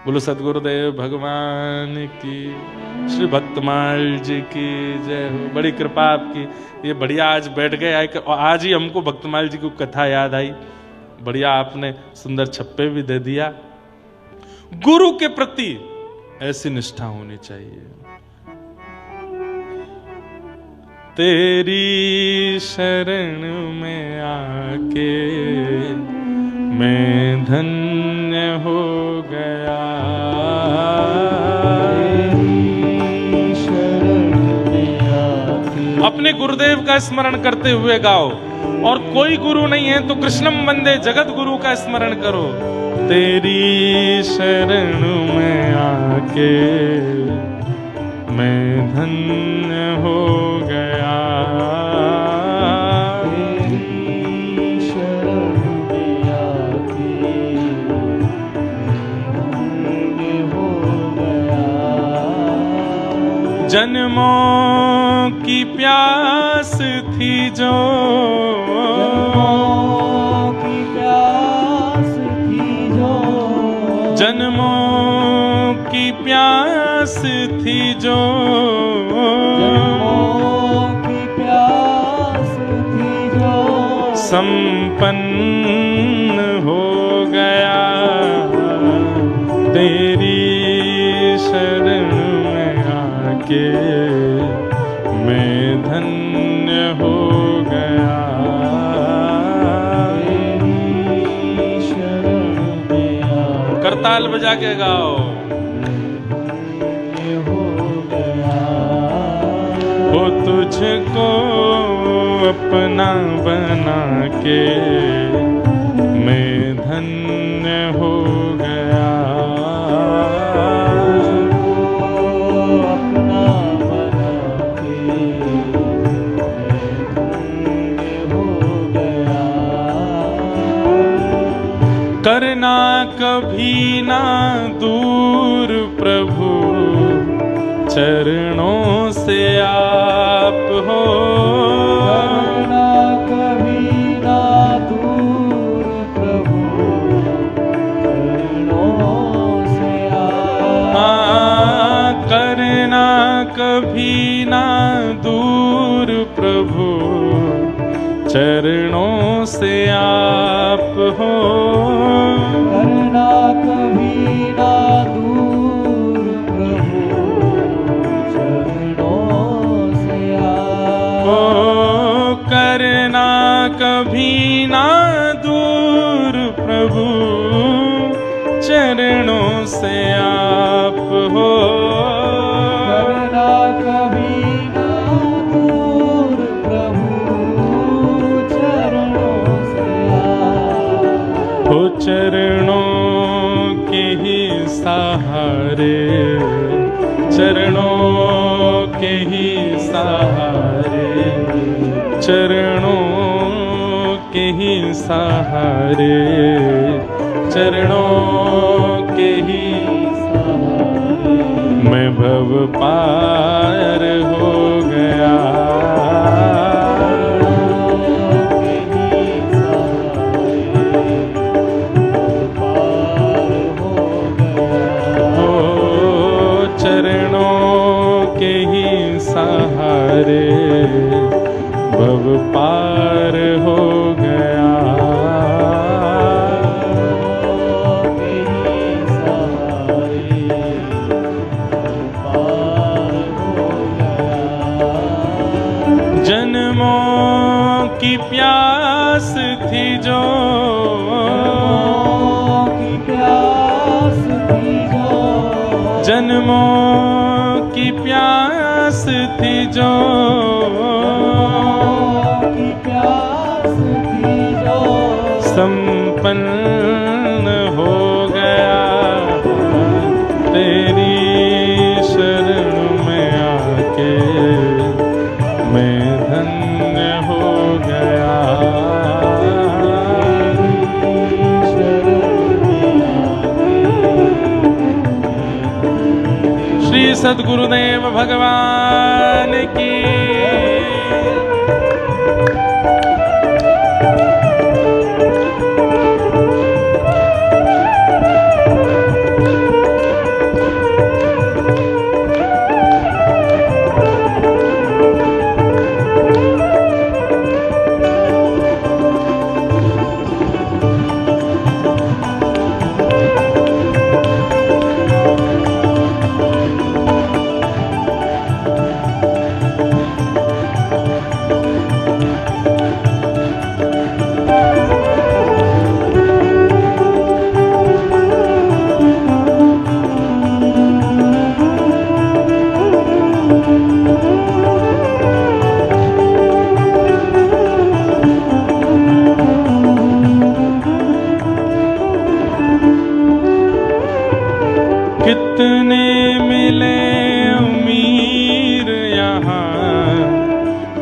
बोलो सदगुरुदेव भगवान की, श्री भक्तमाल जी की जय हो। बड़ी कृपा आपकी, ये बढ़िया आज बैठ गए आए और आज ही हमको भक्तमाल जी की कथा याद आई। बढ़िया आपने सुंदर छप्पे भी दे दिया। गुरु के प्रति ऐसी निष्ठा होनी चाहिए। तेरी शरण में आके मैं धन्य हो गया, अपने गुरुदेव का स्मरण करते हुए गाओ। और कोई गुरु नहीं है तो कृष्णम वंदे जगत गुरु का स्मरण करो। तेरी शरण में आके मैं धन्य हो गया, जन्मों की प्यास थी जो, जन्मों की प्यास थी जो, संपन्न हो गया। तेरी शरण में आके मैं धन्य हो गया, करताल बजा के गाओ। तुझको अपना बना के मैं धन्य हो गया। अपना बना के मैं धन्य हो गया। करना कभी ना दूर प्रभु चरणों से आप हो। करना कभी ना दूर प्रभु चरणों से आप। करना कभी ना दूर प्रभु चरणों से आप हो। करना कभी ना दूर प्रभु चरणों से आप। ओ करना कभी ना दूर प्रभु चरणों से आप हो। करना कभी ना दूर प्रभु चरणों से आप। हो चरणों के ही सहारे, चरणों के ही सहारे, चरणों के ही सहारे, चरणों के ही सहारे मैं भव पार हो गया। सहारे भव पार हो गया। जन्मों की प्यास थी जो, जन्मों की प्यास थी जो, संपन्न हो गया। तेरी शरण में आके मैं धन्य हो गया। श्री सद्गुरुदेव भगवान की। कितने मिले अमीर यहाँ,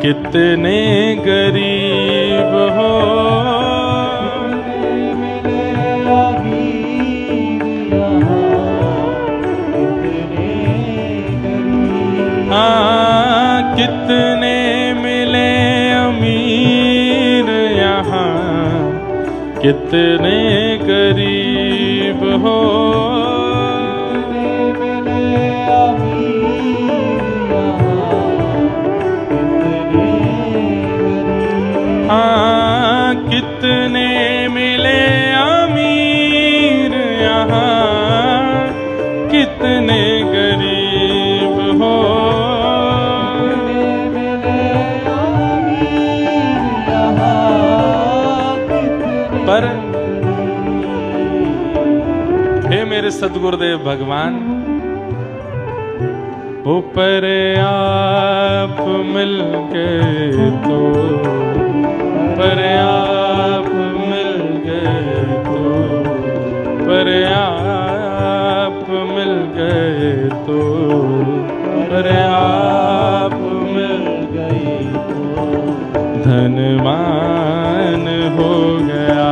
कितने गरीब हो। हाँ, कितने मिले अमीर यहाँ, कितने गरीब हो। हाँ, कितने मिले अमीर यहाँ, कितने गरीब हो। पर हे मेरे सद्गुरुदेव भगवान, ऊपर आप मिल गए तो, पर आप मिल गए तो, पर आप मिल गए तो, पर आप मिल गए तो धनवान हो गया।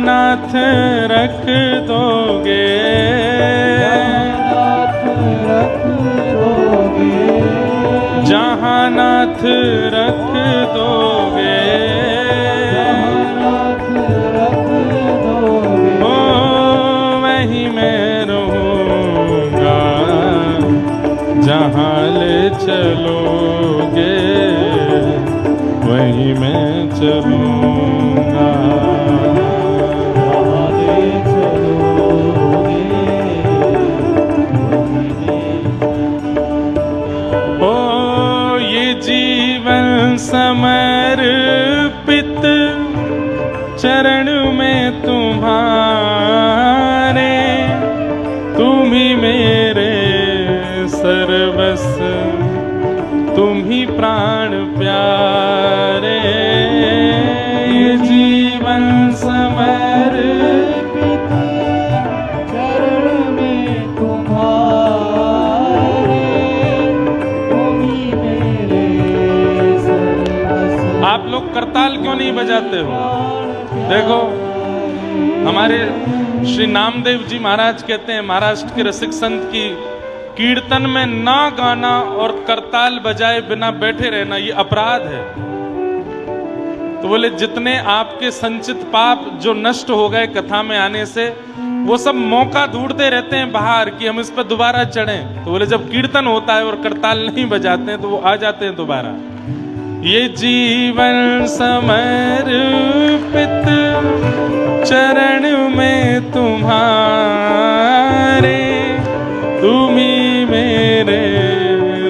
नाथ रख दोगे, जहाँ नाथ रख दोगे, ओ वहीं मैं रहूँगा, जहाँ ले चलोगे वहीं मैं चलूँगा। जीवन समर्पित चरण में तुम्हारे, तुम ही मेरे सर्वस्व, तुम ही प्राण प्यारे। ये जीवन समर्पित चरण में तुम्हारे, आप लोग करताल क्यों नहीं बजाते हो? देखो हमारे श्री नामदेव जी महाराज कहते हैं, महाराष्ट्र के रसिक संत की कीर्तन में ना गाना और करताल बजाए बिना बैठे रहना ये अपराध है। तो बोले जितने आपके संचित पाप जो नष्ट हो गए कथा में आने से, वो सब मौका ढूंढते रहते हैं बाहर कि हम इस पर दोबारा चढ़ें। तो बोले जब कीर्तन होता है और करताल नहीं बजाते हैं तो वो आ जाते हैं दोबारा। ये जीवन समर्पित चरण में तुम्हारे, तुम ही मेरे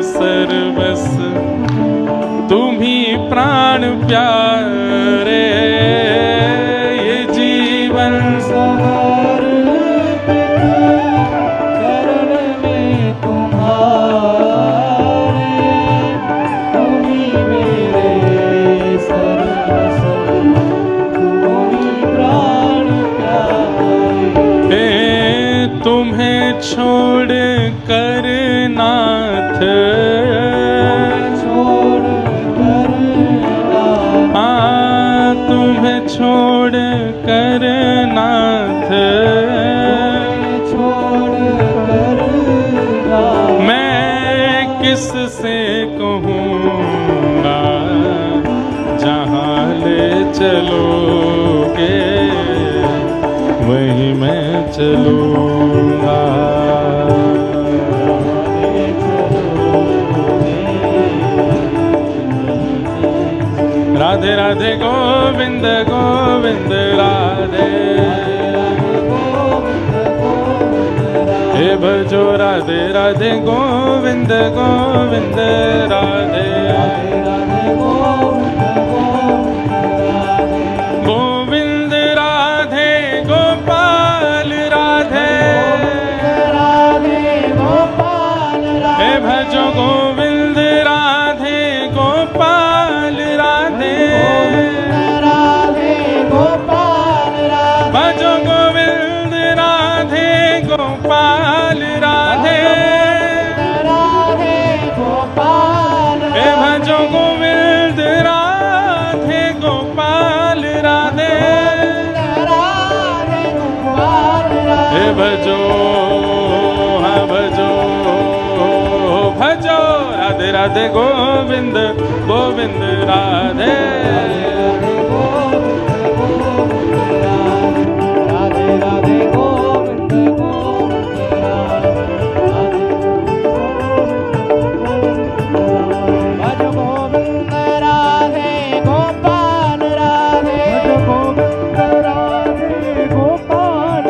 सर्वस्व, तुम ही प्राण प्यारे। ये जीवन समर्पित चरण में तुम्हारे, तुम्हें छोड़ कर नाथ, छोड़ कर तुम्हें छोड़ कर नाथ, छोड़ कर मैं किस से कहूँगा, जहाँ ले चलोगे वहीं मैं चलूँगा। राधे राधे गोविंद गोविंद राधे, हे भजो राधे राधे गोविंद गोविंद राधे, गोविंद राधे गोपाल राधे, हे भजो गोविंद राधे गोपाल राधे, भजो गोविंद राधे गोपाल राधे, हे भजो गोविंद राधे गोपाल राधे, हे भजो भजो भजो राधे राधे गोविंद गोविंद राधे, राधे राधे गोविंद गोविंद राधे, भजो गोविंद राधे गोपाल राधे, भजो गोविंद राधे गोपाल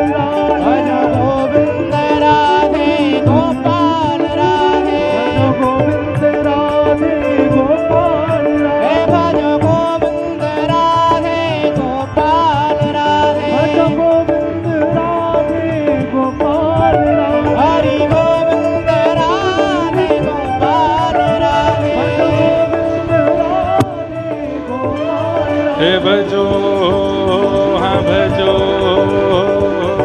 हे भजो, हाँ भजो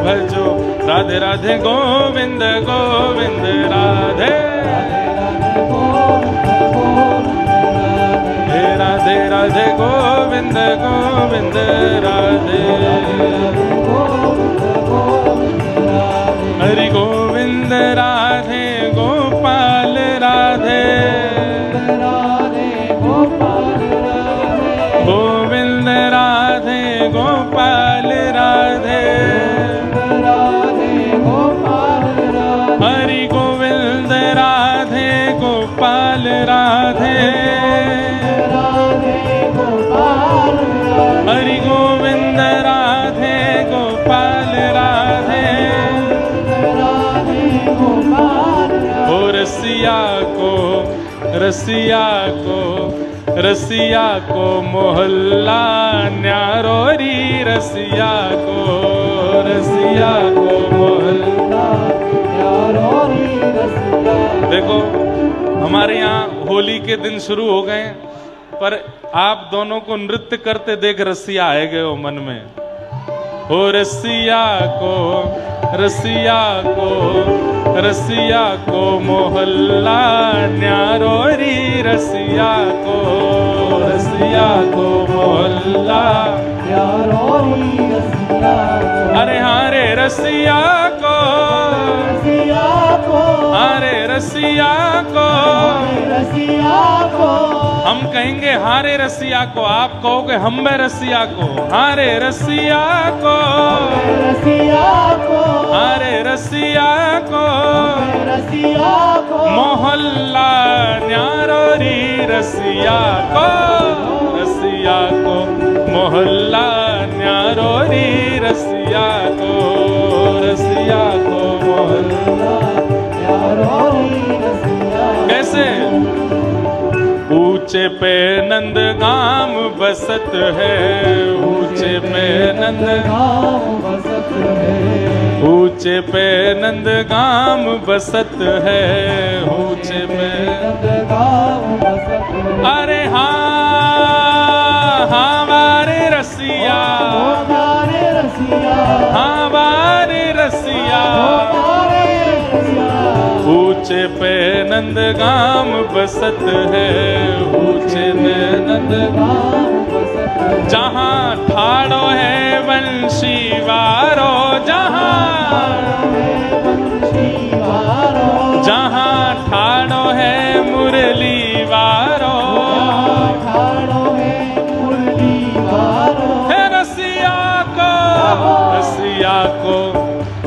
भजो, राधे राधे गोविंद गोविंद राधे, हे राधे राधे गोविंद गोविंद राधे, हरि गोविंद राधे गोपाल राधे, गोविंद राधे गोपाल राधे, हरि गोविंद राधे गोपाल राधे, हरि गोविंद राधे गोपाल राधे, ओ रसिया को, रसिया को, रसिया को मोहल्ला न्यारो री, रसिया को, रसिया को मोहल्ला न्यारो री, रसिया। देखो हमारे यहाँ होली के दिन शुरू हो गए, पर आप दोनों को नृत्य करते देख रसिया आए गए हो मन में। हो रसिया को, रसिया को, रसिया को मोहल्ला न्यारो री, रसिया को, रसिया को मोहल्ला न्यारो री, रसिया को। अरे हारे रसिया को, रसिया को, हारे रसिया को, रसिया को। हम कहेंगे हारे रसिया को, आप कहोगे हम में रसिया को। हारे रसिया को, रसिया को, हारे रसिया को, रसिया को मोहल्ला न्यारो री, रसिया को, रसिया को मोहल्ला न्यारो री, रसिया को, रसिया को मोहल्ला न्यारो री, रसिया। कैसे? ऊंचे पे नंदगाम बसत है, ऊंचे पे नंदगाम बसत है, ऊंचे पे नंदगाम बसत है, ऊंचे पे नंदगाम बसत है। अरे हाँ हाँ वारे रसिया, वारे रसिया, हाँ वारे रसिया, ऊंचे पे नंदगाम बसत है, ऊंचे में नंदगाम बसत है। जहाँ ठाड़ो है वंशी वारो, जहाँ जहाँ ठाड़ो है मुरली वारो, है रसिया को, रसिया को,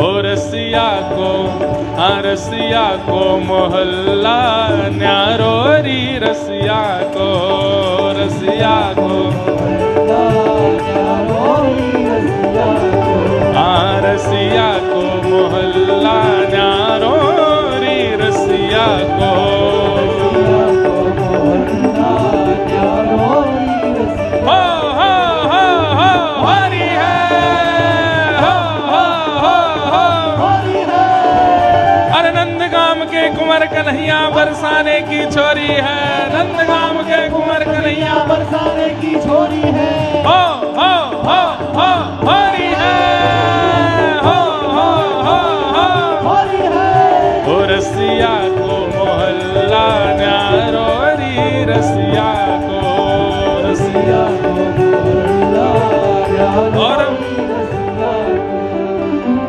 ओ रसिया को, हाँ रसिया को मोहल्ला न्यारो री, रसिया को, रसिया को, हाँ रसिया को मोहल्ला न्यारो री, रसिया को। हो हो हो हो हरि है, हो हो हो हो हरि है। अरे नंदगाम के कुंवर कन्हैया बरसाने की छोरी है, नंदगाम के कुंवर कन्हैया बरसाने की छोरी है। हो हो हो हो हरि है, हो हो हो हो हरि है। ओ रसिया को मोहल्ला न्यारो री, रसिया को, रसिया को मोहल्ला न्यारो। और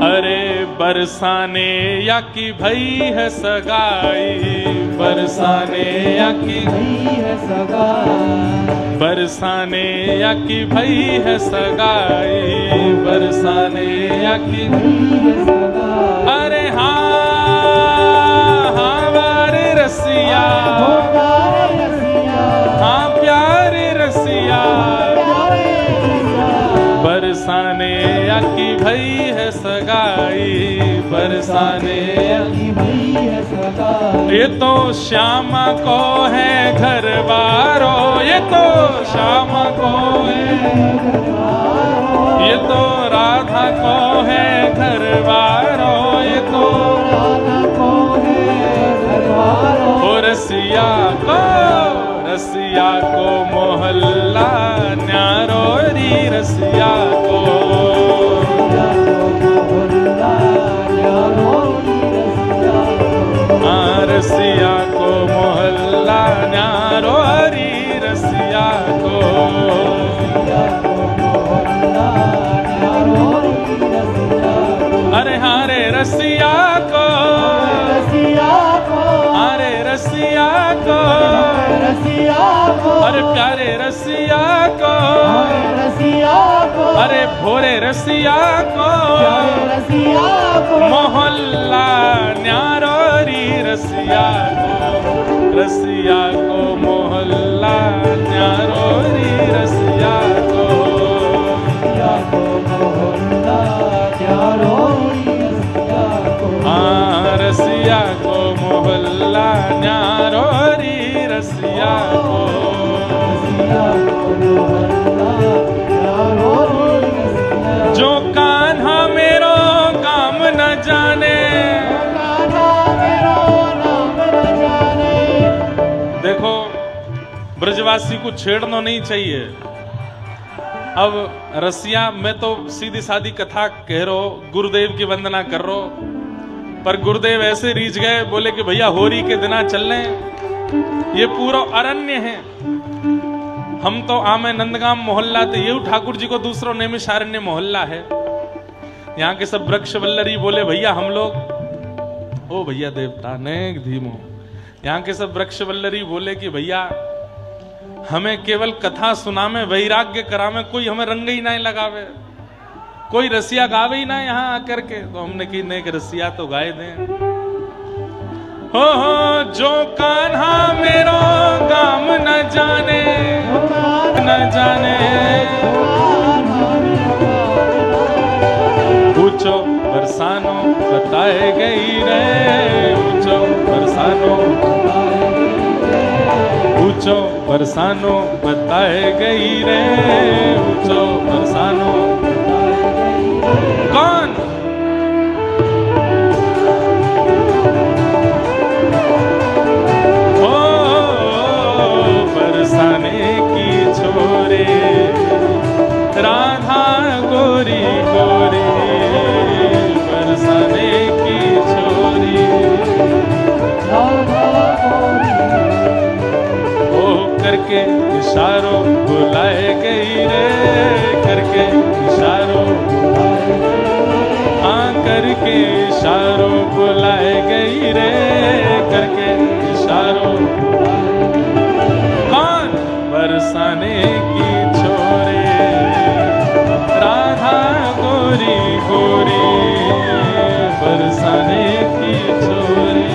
अरे बरसाने या की भई है सगाई, बरसाने या की भई है सगाई, बरसाने या की भई है सगाई, बरसाने या की भई है सगाई। अरे हाँ हाँ वारे रसिया, हाँ प्यारे रसिया, बरसाने या की भई है सगाई, बरसाने या की भई है सगाई। ये तो श्यामा को है घरवारो, ये तो श्यामा को है घरवारो, ये तो राधा को है घरवारो, ये तो राधा को है घरवारो। ओ रसिया को, रसिया को मोहल्ला न्यारो री रसिया को रसिया को मोहल्ला न्यारो री रसिया को अरे हारे रसिया को अरे रसिया को अरे प्यारे रसिया को अरे भोरे रसिया को मोहल्ला न्यारो री रसिया को मोहल्ला न्यारो री रसिया को रसिया को मोहल्ला न्यारो री रसिया को जो कान्हा मेरो काम न जाने देखो ब्रजवासी को छेड़ना नहीं चाहिए। अब रसिया मैं तो सीधी सादी कथा कह रहा हूं, गुरुदेव की वंदना कर रहा हूं, पर गुरुदेव ऐसे रीझ गए, बोले कि भैया होरी के दिना चल रहे, ये पूरा अरण्य है, हम तो आमे नंदगाम मोहल्ला थे, ये ठाकुर जी को दूसरो नैमिषारण्य मोहल्ला है, यहाँ के सब वृक्ष वल्लरी बोले भैया हम लोग ओ भैया देवता नेक धीमो, यहाँ के सब वृक्ष वल्लरी बोले कि भैया हमें केवल कथा सुनावे वैराग्य करावे, कोई हमें रंग ही ना लगावे, कोई रसिया गावे ही ना यहाँ आकर के। तो हमने की नेक रसिया तो गाए दें। हो जो कान्हा मेरो काम न जाने न जाने, पूछो बरसानो बताए गई रे, पूछो बरसानो पूछो बरसानो बताए गई रे, पूछो बरसानो कौन बरसाने की छोरे राधा गोरी गोरी, बरसाने की छोरी ओ करके इशारों बुलाए गई रे, करके इशारों करके इशारों बुलाए गई रे, करके इशारों कौन बरसाने की छोरे राधा गोरी गोरी, बरसाने की छोरे।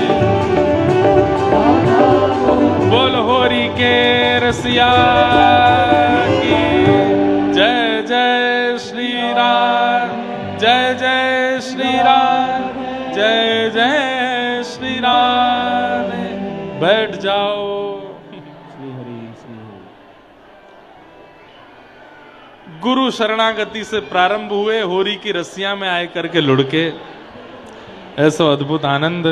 बोल होरी के रसिया की जय जय श्री राम, जय जय श्री राम, जय जय श्री राम। बैठ जाओ। गुरु शरणागति से प्रारंभ हुए, होरी की रस्सियां में आए करके लुढ़के, ऐसा अद्भुत आनंद।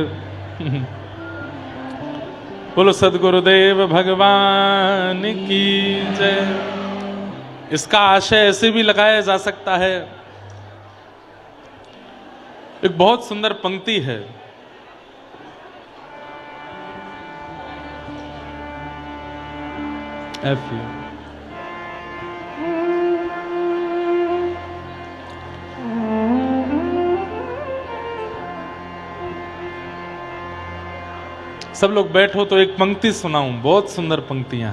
बोलो सद्गुरुदेव भगवान की जय। इसका आशय ऐसे भी लगाया जा सकता है, एक बहुत सुंदर पंक्ति है, सब लोग बैठो तो एक पंक्ति सुनाऊं, बहुत सुंदर पंक्तियां।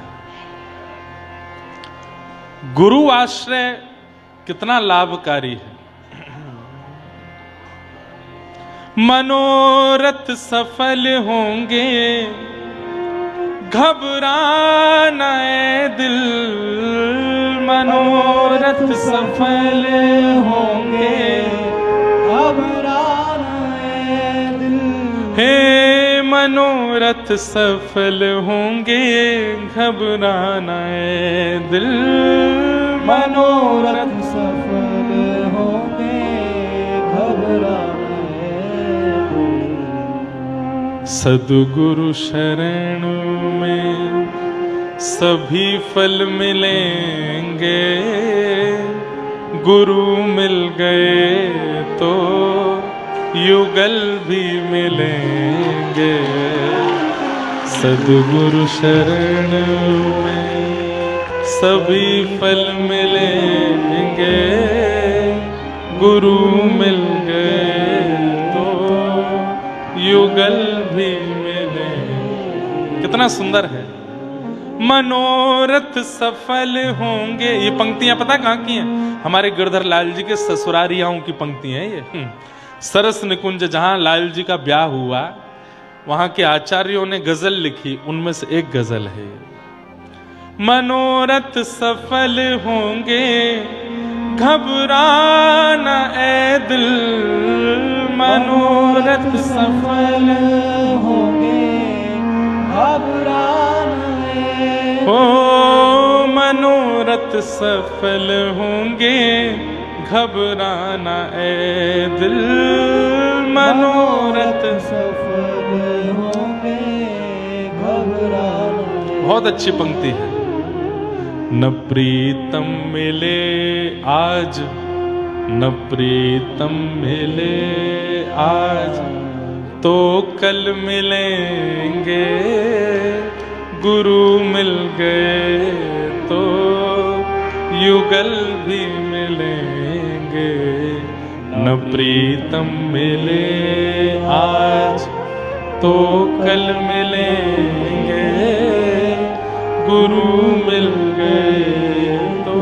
गुरु आश्रय कितना लाभकारी है। मनोरथ सफल होंगे, घबराना ऐ दिल, मनोरथ सफल होंगे, घबराना ऐ दिल। हे मनोरथ सफल होंगे, घबराना ऐ दिल, मनोरथ सफल होंगे, घबराना। सद्गुरु शरण में सभी फल मिलेंगे, गुरु मिल गए तो युगल भी मिलेंगे। सद्गुरु शरण में सभी फल मिलेंगे, गुरु मिल गए तो युगल भी मिलेंगे। कितना सुंदर है। मनोरथ सफल होंगे, ये पंक्तियां पता कहाँ की हैं? हमारे गिरधर लाल जी के ससुरारियाओं की पंक्तियां ये। सरस निकुंज जहां लाल जी का ब्याह हुआ, वहां के आचार्यों ने गजल लिखी, उनमें से एक गजल है, मनोरथ सफल होंगे घबराना ए दिल, मनोरथ सफल होंगे घबराना हो, मनोरथ सफल होंगे घबराना ए दिल, मनोरथ सफल होंगे घबराना। बहुत अच्छी पंक्ति है। न प्रीतम मिले आज, न प्रीतम मिले आज, तो कल मिलेंगे, गुरु मिल गए तो युगल भी मिलेंगे। न प्रीतम मिले आज, तो कल मिलेंगे, गुरु मिल गए तो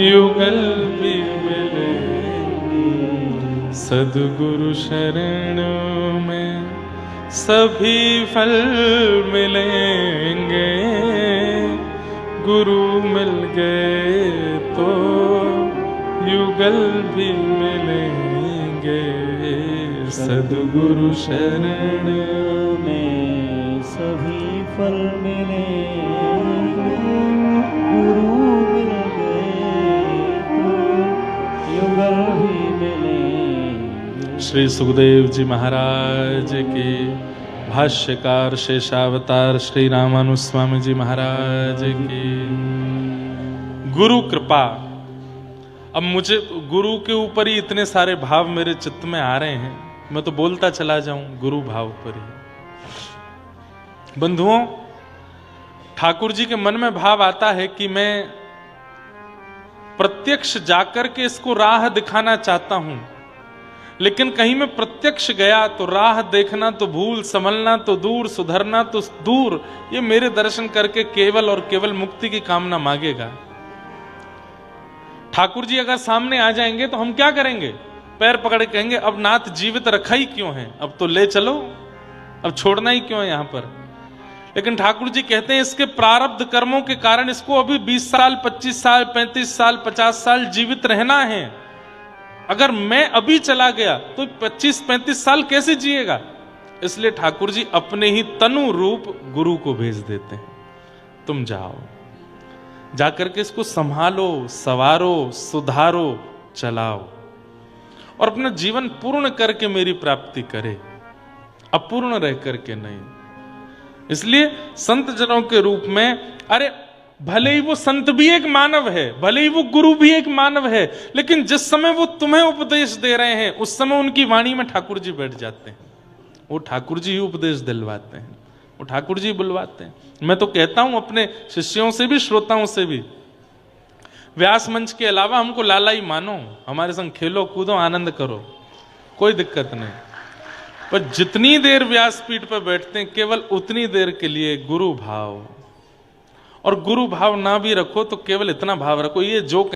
युगल भी मिलेंगे। सद्गुरु शरण में सभी फल मिलेंगे, गुरु मिल गए तो युगल भी मिलेंगे। सद्गुरु शरण में सभी फल मिलेंगे, गुरु मिल गए तो युगल भी मिलेंगे। श्री सुखदेव जी महाराज की, भाष्यकार शेषावतार श्री रामानुज स्वामी जी महाराज की। गुरु कृपा। अब मुझे गुरु के ऊपर ही इतने सारे भाव मेरे चित्त में आ रहे हैं, मैं तो बोलता चला जाऊं गुरु भाव पर ही। बंधुओं, ठाकुर जी के मन में भाव आता है कि मैं प्रत्यक्ष जाकर के इसको राह दिखाना चाहता हूं, लेकिन कहीं मैं प्रत्यक्ष गया तो राह देखना तो भूल, संभलना तो दूर, सुधरना तो दूर, ये मेरे दर्शन करके केवल और केवल मुक्ति की कामना मांगेगा। ठाकुर जी अगर सामने आ जाएंगे तो हम क्या करेंगे? पैर पकड़ के कहेंगे अब नाथ जीवित रखा ही क्यों है, अब तो ले चलो, अब छोड़ना ही क्यों है यहां पर। लेकिन ठाकुर जी कहते हैं इसके प्रारब्ध कर्मों के कारण इसको अभी 20 साल, 25 साल, 35 साल, 50 साल जीवित रहना है। अगर मैं अभी चला गया तो 25-35 साल कैसे जिएगा? इसलिए ठाकुर जी अपने ही तनु रूप गुरु को भेज देते हैं, तुम जाओ, जाकर के इसको संभालो, सवारो, सुधारो, चलाओ और अपना जीवन पूर्ण करके मेरी प्राप्ति करे, अपूर्ण रह करके नहीं। इसलिए संत जनों के रूप में, अरे भले ही वो संत भी एक मानव है, भले ही वो गुरु भी एक मानव है, लेकिन जिस समय वो तुम्हें उपदेश दे रहे हैं उस समय उनकी वाणी में ठाकुर जी बैठ जाते हैं। वो ठाकुर जी ही उपदेश दिलवाते हैं, वो ठाकुर जी बुलवाते हैं। मैं तो कहता हूं अपने शिष्यों से भी, श्रोताओं से भी, व्यास मंच के अलावा हमको लाला ही मानो, हमारे संग खेलो कूदो आनंद करो, कोई दिक्कत नहीं, पर जितनी देर व्यासपीठ पर बैठते हैं केवल उतनी देर के लिए गुरु भाव, और गुरु भाव ना भी रखो तो केवल इतना भाव रखो, ये जो